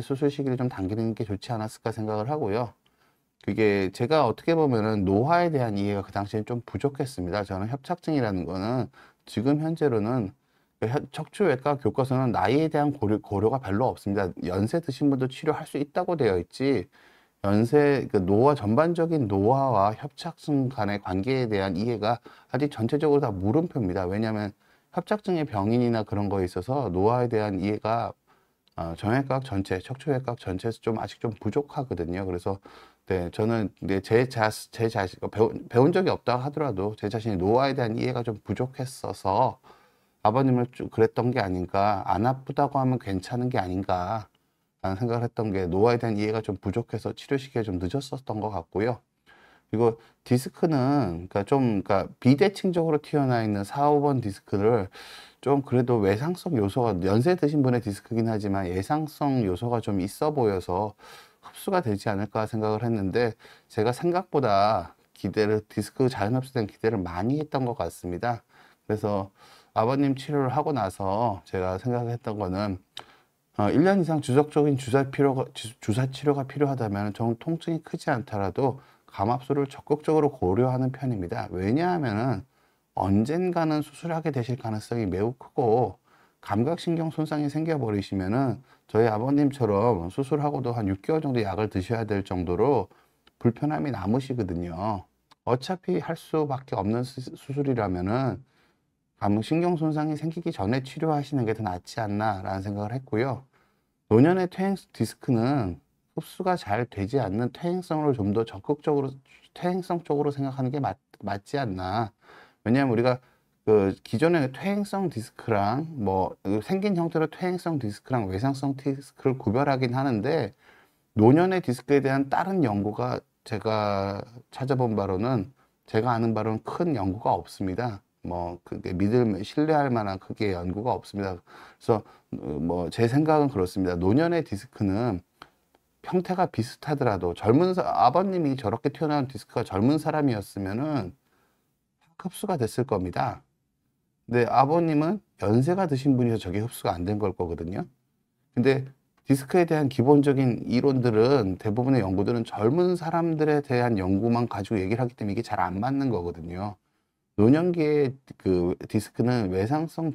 수술 시기를 좀 당기는 게 좋지 않았을까 생각을 하고요. 그게 제가 어떻게 보면은 노화에 대한 이해가 그 당시에 좀 부족했습니다. 저는 협착증이라는 거는 지금 현재로는 척추외과 교과서는 나이에 대한 고려가 별로 없습니다. 연세 드신 분도 치료할 수 있다고 되어 있지, 전반적인 노화와 협착증 간의 관계에 대한 이해가 아직 전체적으로 다 물음표입니다. 왜냐하면 협착증의 병인이나 그런 거에 있어서 노화에 대한 이해가 정형외과학 전체, 척추외과학 전체에서 좀 아직 좀 부족하거든요. 그래서 네, 저는 이제 제 자신 배운 적이 없다 하더라도 제 자신이 노화에 대한 이해가 좀 부족했어서 아버님을 좀 그랬던 게 아닌가, 안 아프다고 하면 괜찮은 게 아닌가 라는 생각을 했던 게 노화에 대한 이해가 좀 부족해서 치료 시기가 좀 늦었었던 것 같고요. 그리고 디스크는 그러니까 비대칭적으로 튀어나와 있는 4, 5번 디스크를 좀 그래도 외상성 요소가 연세 드신 분의 디스크긴 하지만 예상성 요소가 좀 있어 보여서 흡수가 되지 않을까 생각을 했는데 제가 생각보다 디스크 자연 흡수된 기대를 많이 했던 것 같습니다. 그래서 아버님 치료를 하고 나서 제가 생각했던 거는 1년 이상 지속적인 주사 치료가 필요하다면 정 통증이 크지 않더라도 감압술을 적극적으로 고려하는 편입니다. 왜냐하면은 언젠가는 수술하게 되실 가능성이 매우 크고 감각신경 손상이 생겨버리시면은 저희 아버님처럼 수술하고도 한 6개월 정도 약을 드셔야 될 정도로 불편함이 남으시거든요. 어차피 할 수밖에 없는 수술이라면은 감각신경 손상이 생기기 전에 치료하시는 게 더 낫지 않나라는 생각을 했고요. 노년의 디스크는 흡수가 잘 되지 않는 퇴행성을 좀 더 적극적으로 퇴행성 쪽으로 생각하는 게 맞지 않나. 왜냐하면 우리가 그 기존의 퇴행성 디스크랑 생긴 형태로 퇴행성 디스크랑 외상성 디스크를 구별하긴 하는데 노년의 디스크에 대한 다른 연구가 제가 찾아본 바로는 제가 아는 바로는 큰 연구가 없습니다. 그게 신뢰할 만한 크게 연구가 없습니다. 그래서 제 생각은 그렇습니다. 노년의 디스크는 형태가 비슷하더라도 아버님이 저렇게 튀어나온 디스크가 젊은 사람이었으면은 흡수가 됐을 겁니다. 근데 아버님은 연세가 드신 분이서 저게 흡수가 안 된 걸 거거든요. 근데 디스크에 대한 기본적인 이론들은 대부분의 연구들은 젊은 사람들에 대한 연구만 가지고 얘기를 하기 때문에 이게 잘 안 맞는 거거든요. 노년기의 그 디스크는 외상성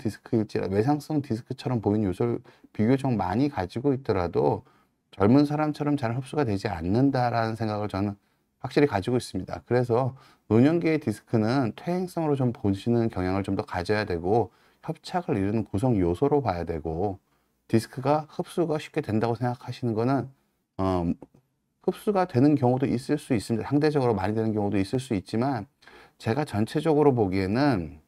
디스크처럼 보이는 요소를 비교적 많이 가지고 있더라도 젊은 사람처럼 잘 흡수가 되지 않는다라는 생각을 저는 확실히 가지고 있습니다. 그래서 노년기의 디스크는 퇴행성으로 좀 보시는 경향을 좀 더 가져야 되고 협착을 이루는 구성 요소로 봐야 되고 디스크가 흡수가 쉽게 된다고 생각하시는 거는 흡수가 되는 경우도 있을 수 있습니다. 상대적으로 많이 되는 경우도 있을 수 있지만 제가 전체적으로 보기에는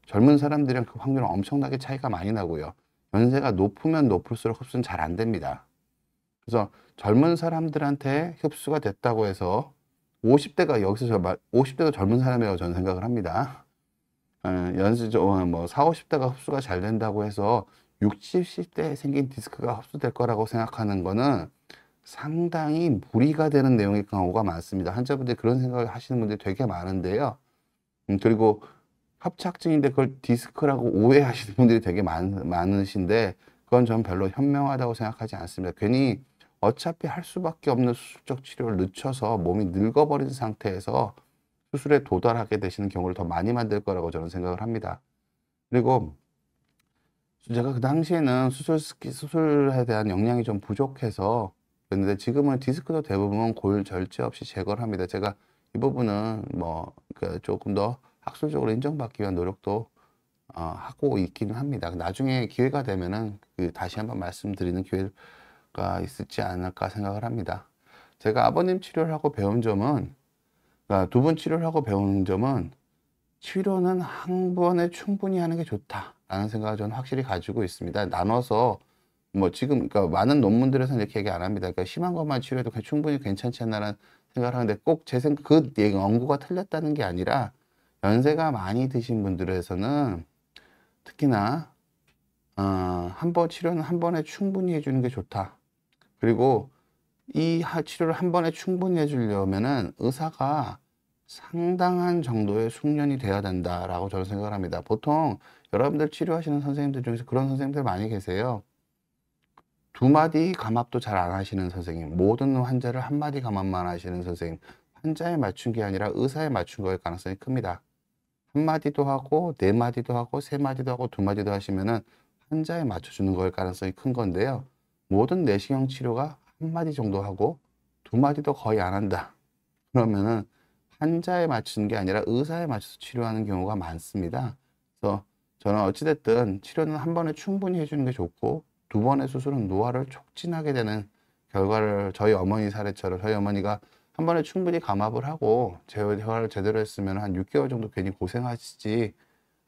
젊은 사람들이랑 그 확률은 엄청나게 차이가 많이 나고요. 연세가 높으면 높을수록 흡수는 잘 안 됩니다. 그래서 젊은 사람들한테 흡수가 됐다고 해서 50대도 젊은 사람이라고 저는 생각을 합니다. 연세적으로 4, 50대가 흡수가 잘 된다고 해서 60, 70대에 생긴 디스크가 흡수될 거라고 생각하는 거는 상당히 무리가 되는 내용의 경우가 많습니다. 환자분들이 그런 생각을 하시는 분들이 되게 많은데요. 그리고 협착증인데 그걸 디스크라고 오해하시는 분들이 되게 많으신데 그건 전 별로 현명하다고 생각하지 않습니다. 괜히 어차피 할 수밖에 없는 수술적 치료를 늦춰서 몸이 늙어버린 상태에서 수술에 도달하게 되시는 경우를 더 많이 만들 거라고 저는 생각을 합니다. 그리고 제가 그 당시에는 수술에 대한 역량이 좀 부족해서 그랬는데 지금은 디스크도 대부분 골 절제 없이 제거를 합니다. 제가 이 부분은 조금 더 학술적으로 인정받기 위한 노력도 하고 있기는 합니다. 나중에 기회가 되면은 다시 한번 말씀드리는 기회가 있지 않을까 생각을 합니다. 제가 아버님 치료를 하고 배운 점은, 그러니까 두 분 치료를 하고 배운 점은 치료는 한 번에 충분히 하는 게 좋다라는 생각을 저는 확실히 가지고 있습니다. 나눠서 그러니까 많은 논문들에서는 이렇게 얘기 안 합니다. 그러니까 심한 것만 치료해도 충분히 괜찮지 않나라는 생각을 하는데 꼭 제 생각 연구가 틀렸다는 게 아니라 연세가 많이 드신 분들에서는 특히나 한 번 치료는 한 번에 충분히 해주는 게 좋다. 그리고 이 치료를 한 번에 충분히 해주려면은 의사가 상당한 정도의 숙련이 돼야 된다라고 저는 생각을 합니다. 보통 여러분들 치료하시는 선생님들 중에서 그런 선생님들 많이 계세요. 두 마디 감압도 잘 안 하시는 선생님, 모든 환자를 한 마디 감압만 하시는 선생님, 환자에 맞춘 게 아니라 의사에 맞춘 거일 가능성이 큽니다. 한 마디도 하고, 네 마디도 하고, 세 마디도 하고, 두 마디도 하시면은 환자에 맞춰주는 거일 가능성이 큰 건데요. 모든 내시경 치료가 한 마디 정도 하고, 두 마디도 거의 안 한다. 그러면은 환자에 맞추는 게 아니라 의사에 맞춰서 치료하는 경우가 많습니다. 그래서 저는 어찌됐든 치료는 한 번에 충분히 해주는 게 좋고, 두 번의 수술은 노화를 촉진하게 되는 결과를, 저희 어머니 사례처럼 저희 어머니가 한 번에 충분히 감압을 하고 재활을 제대로 했으면 한 6개월 정도 괜히 고생하시지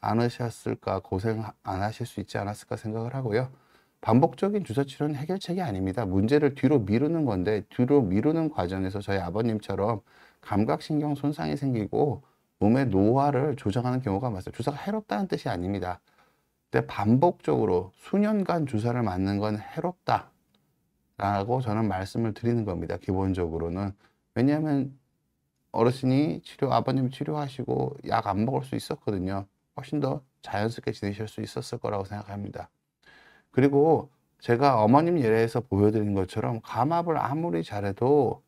않으셨을까, 고생 안 하실 수 있지 않았을까 생각을 하고요. 반복적인 주사 치료는 해결책이 아닙니다. 문제를 뒤로 미루는 건데, 뒤로 미루는 과정에서 저희 아버님처럼 감각신경 손상이 생기고 몸의 노화를 조정하는 경우가 많아요. 주사가 해롭다는 뜻이 아닙니다. 근데 반복적으로 수년간 주사를 맞는 건 해롭다 라고 저는 말씀을 드리는 겁니다. 기본적으로는. 왜냐하면 어르신이 아버님 치료하시고 약 안 먹을 수 있었거든요. 훨씬 더 자연스럽게 지내실 수 있었을 거라고 생각합니다. 그리고 제가 어머님 예례에서 보여드린 것처럼 감압을 아무리 잘해도,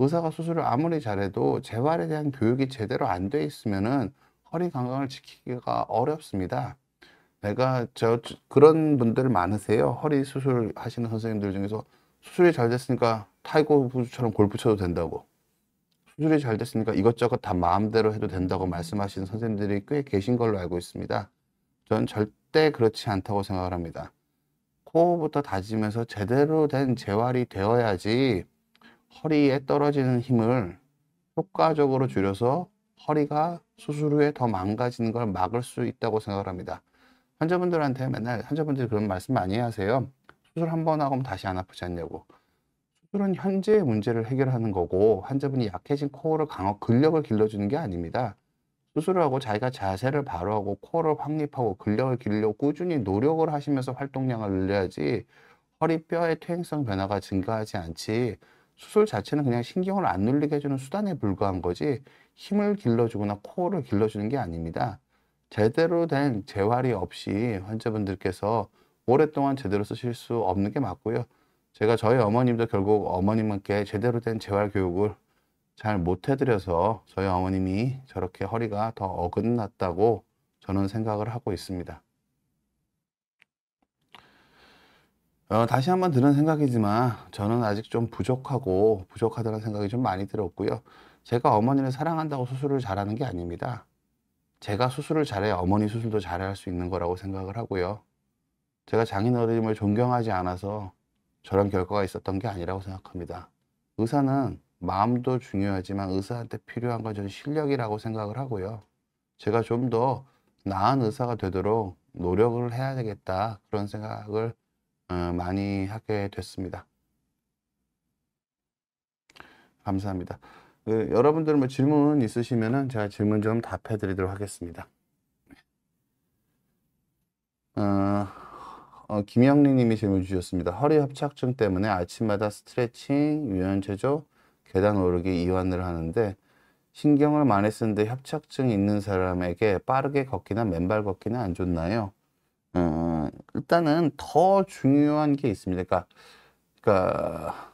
의사가 수술을 아무리 잘해도 재활에 대한 교육이 제대로 안 돼 있으면은 허리 건강을 지키기가 어렵습니다. 그런 분들 많으세요. 허리 수술 하시는 선생님들 중에서 수술이 잘 됐으니까 타이거 우즈처럼 골프 쳐도 된다고, 수술이 잘 됐으니까 이것저것 다 마음대로 해도 된다고 말씀하시는 선생님들이 꽤 계신 걸로 알고 있습니다. 저는 절대 그렇지 않다고 생각을 합니다. 코어부터 다지면서 제대로 된 재활이 되어야지 허리에 떨어지는 힘을 효과적으로 줄여서 허리가 수술 후에 더 망가지는 걸 막을 수 있다고 생각을 합니다. 환자분들한테 맨날 환자분들이 그런 말씀 많이 하세요. 수술 한 번 하고 다시 안 아프지 않냐고. 수술은 현재의 문제를 해결하는 거고, 환자분이 약해진 코어를 근력을 길러주는 게 아닙니다. 수술을 하고 자기가 자세를 바로 하고 코어를 확립하고 근력을 기르려고 꾸준히 노력을 하시면서 활동량을 늘려야지 허리뼈의 퇴행성 변화가 증가하지 않지, 수술 자체는 그냥 신경을 안 눌리게 해주는 수단에 불과한 거지 힘을 길러주거나 코어를 길러주는 게 아닙니다. 제대로 된 재활이 없이 환자분들께서 오랫동안 제대로 쓰실 수 없는 게 맞고요. 제가 저희 어머님도 결국 어머님께 제대로 된 재활 교육을 잘 못 해드려서 저희 어머님이 저렇게 허리가 더 어긋났다고 저는 생각을 하고 있습니다. 다시 한번 드는 생각이지만 저는 아직 좀 부족하다는 생각이 좀 많이 들었고요. 제가 어머니를 사랑한다고 수술을 잘하는 게 아닙니다. 제가 수술을 잘해야 어머니 수술도 잘할 수 있는 거라고 생각을 하고요. 제가 장인어른을 존경하지 않아서 저런 결과가 있었던 게 아니라고 생각합니다. 의사는 마음도 중요하지만 의사한테 필요한 건 저는 실력이라고 생각을 하고요. 제가 좀 더 나은 의사가 되도록 노력을 해야 되겠다, 그런 생각을 많이 하게 됐습니다. 감사합니다. 여러분들 뭐 질문 있으시면은 제가 질문 좀 답해 드리도록 하겠습니다. 김영리 님이 질문 주셨습니다. 허리 협착증 때문에 아침마다 스트레칭, 유연체조, 계단 오르기, 이완을 하는데 신경을 많이 쓰는데 협착증이 있는 사람에게 빠르게 걷기나 맨발 걷기는 안 좋나요? 일단은 더 중요한 게 있습니다. 그러니까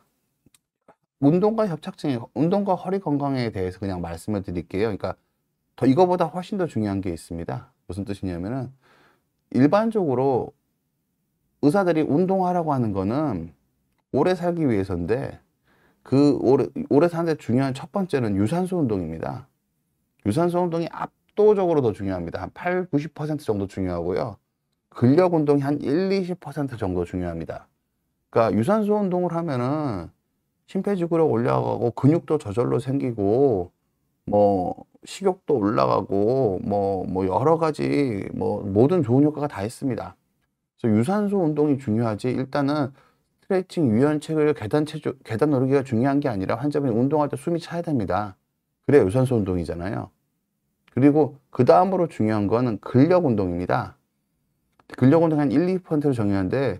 운동과 허리 건강에 대해서 그냥 말씀을 드릴게요. 그러니까 이거보다 훨씬 더 중요한 게 있습니다. 무슨 뜻이냐면은, 일반적으로 의사들이 운동하라고 하는 거는 오래 살기 위해서인데, 오래 사는데 중요한 첫 번째는 유산소 운동입니다. 유산소 운동이 압도적으로 더 중요합니다. 한 8, 90% 정도 중요하고요. 근력 운동이 한 1, 20% 정도 중요합니다. 그러니까 유산소 운동을 하면은 심폐지구력 올라가고 근육도 저절로 생기고 뭐 식욕도 올라가고 뭐 여러 가지 모든 좋은 효과가 다 있습니다. 그래서 유산소 운동이 중요하지, 일단은 스트레칭, 유연체조, 계단 오르기가 중요한 게 아니라 환자분이 운동할 때 숨이 차야 됩니다. 그래야 유산소 운동이잖아요. 그리고 그 다음으로 중요한 거는 근력 운동입니다. 근력 운동이 한 1, 2%로 중요한데,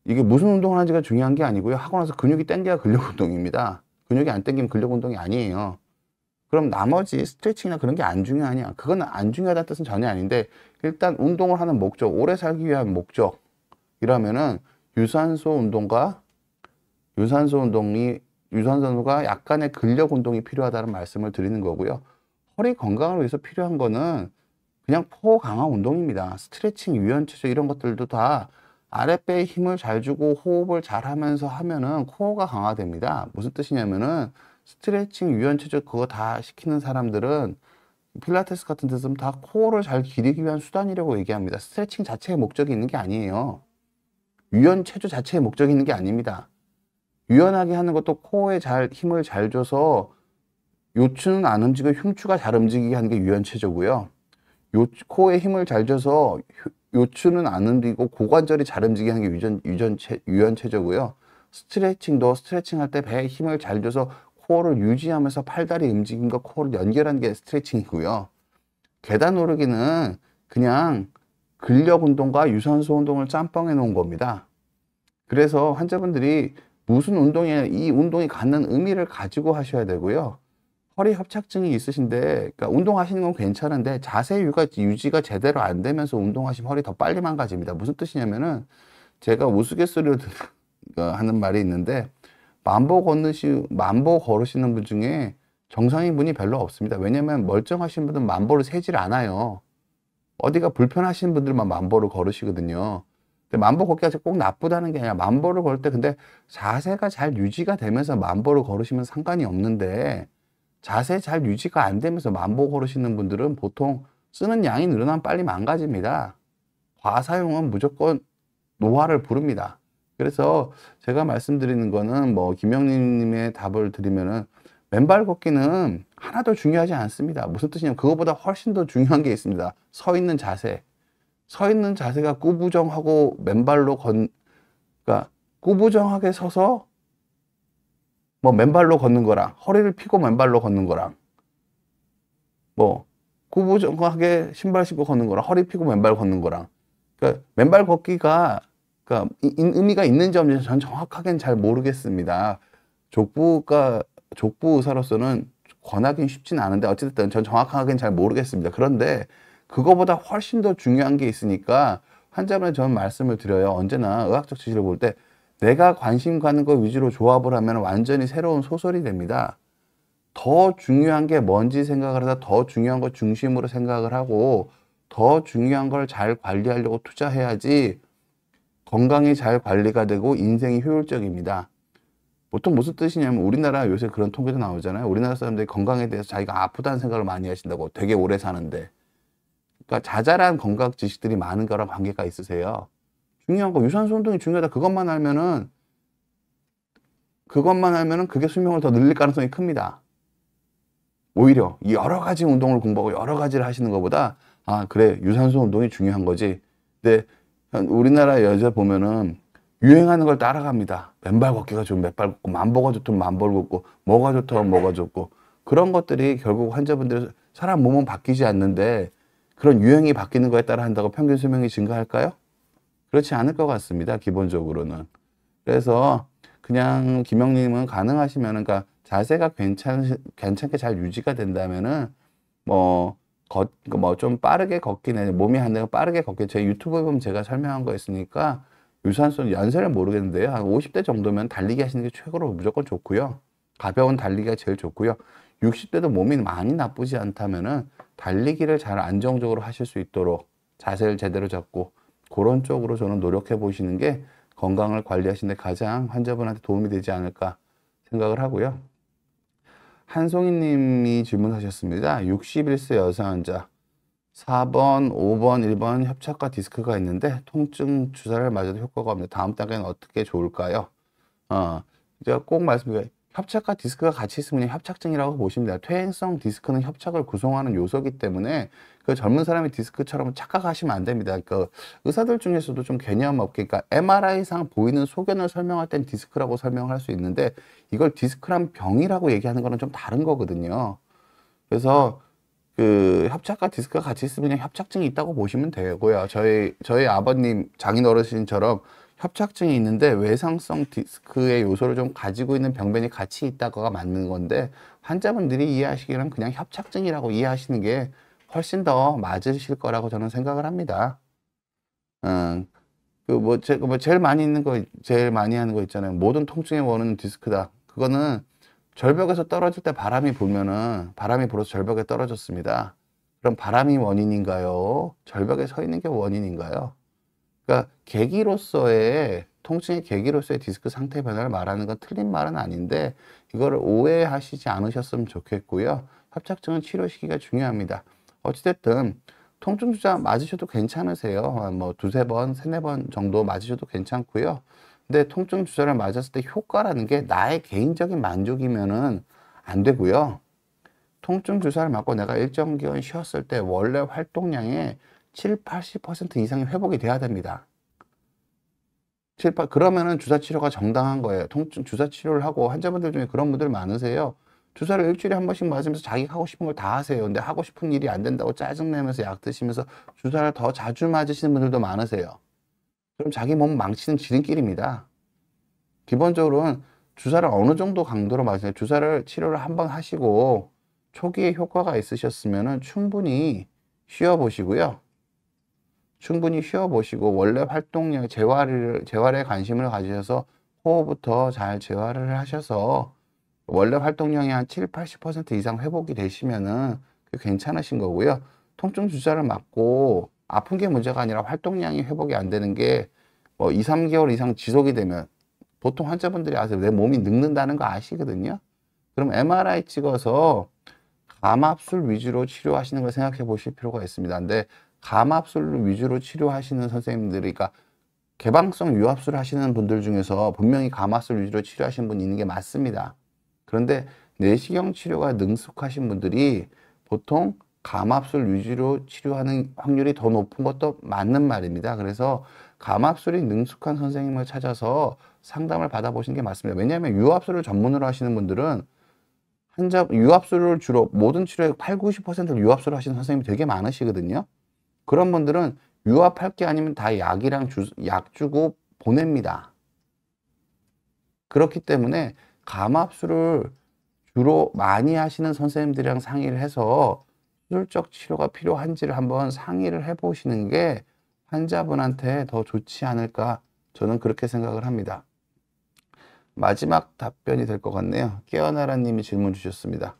이게 무슨 운동을 하는지가 중요한 게 아니고요. 하고 나서 근육이 땡겨야 근력 운동입니다. 근육이 안 땡기면 근력 운동이 아니에요. 그럼 나머지 스트레칭이나 그런 게 안 중요하냐? 그건 안 중요하다는 뜻은 전혀 아닌데, 일단 운동을 하는 목적, 오래 살기 위한 목적이라면은 유산소 운동과 약간의 근력 운동이 필요하다는 말씀을 드리는 거고요. 허리 건강을 위해서 필요한 거는 그냥 포 강화 운동입니다. 스트레칭, 유연체조 이런 것들도 다 아랫배에 힘을 잘 주고 호흡을 잘 하면서 하면은 코어가 강화됩니다. 무슨 뜻이냐면은, 스트레칭, 유연체조 그거 다 시키는 사람들은 필라테스 같은 데서는 다 코어를 잘 기르기 위한 수단이라고 얘기합니다. 스트레칭 자체의 목적이 있는 게 아니에요. 유연 체조 자체의 목적이 있는 게 아닙니다. 유연하게 하는 것도 코어에 힘을 잘 줘서 요추는 안 움직이고 흉추가 잘 움직이게 하는 게 유연 체조고요. 코어에 힘을 잘 줘서 요추는 안 움직이고 고관절이 잘 움직이게 하는 게 유연 체조고요. 스트레칭도 스트레칭 할 때 배에 힘을 잘 줘서 코어를 유지하면서 팔다리 움직임과 코어를 연결하는 게 스트레칭이고요. 계단 오르기는 그냥 근력 운동과 유산소 운동을 짬뽕해 놓은 겁니다. 그래서 환자분들이 무슨 운동에 이 운동이 갖는 의미를 가지고 하셔야 되고요. 허리 협착증이 있으신데, 그러니까 운동하시는 건 괜찮은데 자세 유지가 제대로 안 되면서 운동하시면 허리 더 빨리 망가집니다. 무슨 뜻이냐면은 제가 우스갯소리로 하는 말이 있는데 만보 걸으시는 분 중에 정상인 분이 별로 없습니다. 왜냐면 멀쩡하신 분들은 만보를 세질 않아요. 어디가 불편하신 분들만 만보를 걸으시거든요. 근데 만보 걷기가 꼭 나쁘다는 게 아니라 만보를 걸 때 근데 자세가 잘 유지가 되면서 만보를 걸으시면 상관이 없는데 자세 잘 유지가 안 되면서 만보 걸으시는 분들은 보통 쓰는 양이 늘어나면 빨리 망가집니다. 과사용은 무조건 노화를 부릅니다. 그래서 제가 말씀드리는 거는 뭐 김영림님의 답을 드리면은 맨발 걷기는 하나도 중요하지 않습니다. 무슨 뜻이냐면 그거보다 훨씬 더 중요한 게 있습니다. 서 있는 자세. 서 있는 자세가 꾸부정하고 그러니까 꾸부정하게 서서 뭐 맨발로 걷는 거랑 허리를 펴고 맨발로 걷는 거랑 뭐 꾸부정하게 신발 신고 걷는 거랑 허리 펴고 맨발 걷는 거랑 그러니까 맨발 걷기가 그러니까 의미가 있는지 없는지 전 정확하게는 잘 모르겠습니다. 족부 의사로서는 권하기는 쉽지는 않은데 어쨌든 전 정확하게는 잘 모르겠습니다. 그런데 그거보다 훨씬 더 중요한 게 있으니까 환자분한테 저는 말씀을 드려요. 언제나 의학적 지식을 볼 때 내가 관심 가는 거 위주로 조합을 하면 완전히 새로운 소설이 됩니다. 더 중요한 게 뭔지 생각을 하다 더 중요한 거 중심으로 생각을 하고 더 중요한 걸 잘 관리하려고 투자해야지 건강이 잘 관리가 되고 인생이 효율적입니다. 보통 무슨 뜻이냐면 우리나라 요새 그런 통계도 나오잖아요. 우리나라 사람들이 건강에 대해서 자기가 아프다는 생각을 많이 하신다고 되게 오래 사는데 그러니까 자잘한 건강 지식들이 많은 거랑 관계가 있으세요. 중요한 거 유산소 운동이 중요하다 그것만 알면은 그게 수명을 더 늘릴 가능성이 큽니다. 오히려 여러 가지 운동을 공부하고 여러 가지를 하시는 것보다 아 그래 유산소 운동이 중요한 거지. 근데 우리나라 여자 보면은 유행하는 걸 따라갑니다. 맨발 걷기가 좋으면 맨발 걷고 만보가 좋다면 만보를 걷고 뭐가 좋다면 뭐가 좋고 그런 것들이 결국 환자분들 사람 몸은 바뀌지 않는데 그런 유행이 바뀌는 거에 따라 한다고 평균 수명이 증가할까요? 그렇지 않을 것 같습니다. 기본적으로는. 그래서 그냥 김영님은 가능하시면은 그러니까 자세가 괜찮게 잘 유지가 된다면은 뭐 좀 빠르게 걷기는 몸이 안 되고 빠르게 걷기 제 유튜브에 보면 제가 설명한 거 있으니까 유산소 연세를 모르겠는데요. 한 50대 정도면 달리기 하시는 게 최고로 무조건 좋고요. 가벼운 달리기가 제일 좋고요. 60대도 몸이 많이 나쁘지 않다면은 달리기를 잘 안정적으로 하실 수 있도록 자세를 제대로 잡고 그런 쪽으로 저는 노력해 보시는 게 건강을 관리하시는 데 가장 환자분한테 도움이 되지 않을까 생각을 하고요. 한송이 님이 질문하셨습니다. 61세 여성 환자 4번, 5번, 1번 협착과 디스크가 있는데 통증 주사를 맞아도 효과가 없는데 다음 단계는 어떻게 좋을까요? 제가 꼭 말씀드려요. 협착과 디스크가 같이 있으면 협착증이라고 보시면 돼요. 퇴행성 디스크는 협착을 구성하는 요소이기 때문에 그 젊은 사람의 디스크처럼 착각하시면 안 됩니다. 그 의사들 중에서도 좀 개념 없게, 그러니까 MRI상 보이는 소견을 설명할 땐 디스크라고 설명할 수 있는데 이걸 디스크란 병이라고 얘기하는 거는 좀 다른 거거든요. 그래서 그 협착과 디스크가 같이 있으면 그냥 협착증이 있다고 보시면 되고요. 저희 아버님 장인 어르신처럼 협착증이 있는데 외상성 디스크의 요소를 좀 가지고 있는 병변이 같이 있다고가 맞는 건데 환자분들이 이해하시기에는 그냥 협착증이라고 이해하시는 게 훨씬 더 맞으실 거라고 저는 생각을 합니다. 제일 많이 하는 거 있잖아요. 모든 통증의 원인은 디스크다. 그거는 절벽에서 떨어질 때 바람이 불어서 절벽에 떨어졌습니다. 그럼 바람이 원인인가요? 절벽에 서 있는 게 원인인가요? 그러니까 계기로서의 통증의 계기로서의 디스크 상태 변화를 말하는 건 틀린 말은 아닌데 이거를 오해하시지 않으셨으면 좋겠고요. 협착증은 치료 시기가 중요합니다. 어찌됐든 통증 주사 맞으셔도 괜찮으세요. 뭐 두세 번, 세네 번 정도 맞으셔도 괜찮고요. 근데 통증 주사를 맞았을 때 효과라는 게 나의 개인적인 만족이면은 안 되고요. 통증 주사를 맞고 내가 일정 기간 쉬었을 때 원래 활동량의 7, 80% 이상이 회복이 돼야 됩니다. 그러면은 주사 치료가 정당한 거예요. 통증 주사 치료를 하고 환자분들 중에 그런 분들 많으세요. 주사를 일주일에 한 번씩 맞으면서 자기 하고 싶은 걸 다 하세요. 근데 하고 싶은 일이 안 된다고 짜증내면서 약 드시면서 주사를 더 자주 맞으시는 분들도 많으세요. 그럼 자기 몸 망치는 지름길입니다. 기본적으로는 주사를 어느 정도 강도로 맞으세요. 주사를 치료를 한 번 하시고 초기에 효과가 있으셨으면은 충분히 쉬어 보시고요. 충분히 쉬어 보시고 원래 활동량 재활에 관심을 가지셔서 호흡부터 잘 재활을 하셔서 원래 활동량이 한 7, 80% 이상 회복이 되시면은 괜찮으신 거고요. 통증 주사를 맞고 아픈 게 문제가 아니라 활동량이 회복이 안 되는 게 뭐 2, 3개월 이상 지속이 되면 보통 환자분들이 아세요. 내 몸이 늙는다는 거 아시거든요. 그럼 MRI 찍어서 감압술 위주로 치료하시는 걸 생각해 보실 필요가 있습니다. 근데 감압술 위주로 치료하시는 선생님들이, 그러니까 개방성 유압술 하시는 분들 중에서 분명히 감압술 위주로 치료하시는 분이 있는 게 맞습니다. 그런데 내시경 치료가 능숙하신 분들이 보통 감압술 위주로 치료하는 확률이 더 높은 것도 맞는 말입니다. 그래서 감압술이 능숙한 선생님을 찾아서 상담을 받아보시는 게 맞습니다. 왜냐하면 유압술을 전문으로 하시는 분들은 유압술을 주로 모든 치료의 8, 90%를 유압술을 하시는 선생님이 되게 많으시거든요. 그런 분들은 유압할 게 아니면 다 약 주고 보냅니다. 그렇기 때문에 감압술을 주로 많이 하시는 선생님들이랑 상의를 해서 수술적 치료가 필요한지를 한번 상의를 해보시는 게 환자분한테 더 좋지 않을까, 저는 그렇게 생각을 합니다. 마지막 답변이 될 것 같네요. 깨어나라 님이 질문 주셨습니다.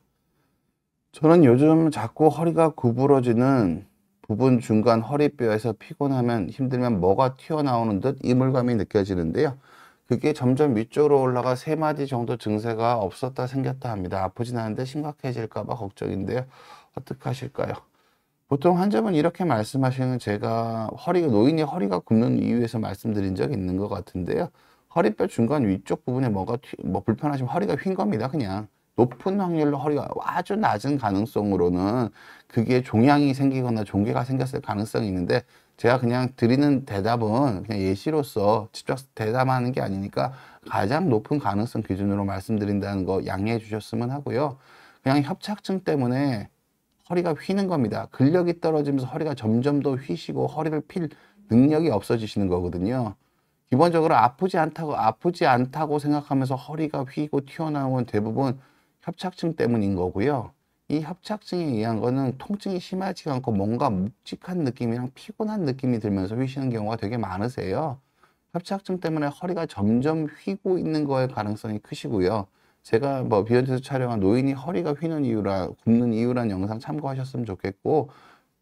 저는 요즘 자꾸 허리가 구부러지는 부분 중간 허리뼈에서 피곤하면 힘들면 뭐가 튀어나오는 듯 이물감이 느껴지는데요. 그게 점점 위쪽으로 올라가 3마디 정도 증세가 없었다 생겼다 합니다. 아프진 않은데 심각해질까 봐 걱정인데요. 어떻게 하실까요? 보통 환자분 이렇게 말씀하시는, 제가 노인이 허리가 굽는 이유에서 말씀드린 적이 있는 것 같은데요. 허리뼈 중간 위쪽 부분에 뭐가 불편하시면 허리가 휜 겁니다. 그냥 높은 확률로 허리가 아주 낮은 가능성으로는 그게 종양이 생기거나 종괴가 생겼을 가능성이 있는데, 제가 그냥 드리는 대답은 그냥 예시로서 직접 대답하는 게 아니니까 가장 높은 가능성 기준으로 말씀드린다는 거 양해해 주셨으면 하고요. 그냥 협착증 때문에 허리가 휘는 겁니다. 근력이 떨어지면서 허리가 점점 더 휘시고 허리를 필 능력이 없어지시는 거거든요. 기본적으로 아프지 않다고 생각하면서 허리가 휘고 튀어나오는 대부분 협착증 때문인 거고요. 이 협착증에 의한 거는 통증이 심하지가 않고 뭔가 묵직한 느낌이랑 피곤한 느낌이 들면서 휘시는 경우가 되게 많으세요. 협착증 때문에 허리가 점점 휘고 있는 거에 가능성이 크시고요. 제가 뭐 비욘드에서 촬영한 노인이 허리가 휘는 굽는 이유란 영상 참고하셨으면 좋겠고,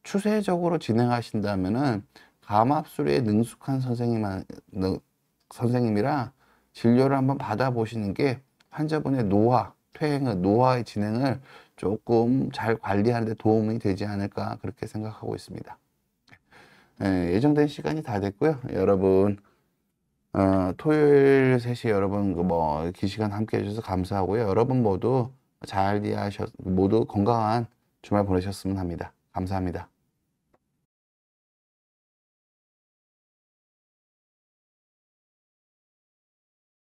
추세적으로 진행하신다면은 감압술에 능숙한 선생님이랑 진료를 한번 받아보시는 게 환자분의 노화의 진행을 조금 잘 관리하는 데 도움이 되지 않을까, 그렇게 생각하고 있습니다. 예정된 시간이 다 됐고요. 여러분, 토요일 3시에 여러분 이 시간 함께 해주셔서 감사하고요. 여러분 모두 모두 건강한 주말 보내셨으면 합니다. 감사합니다.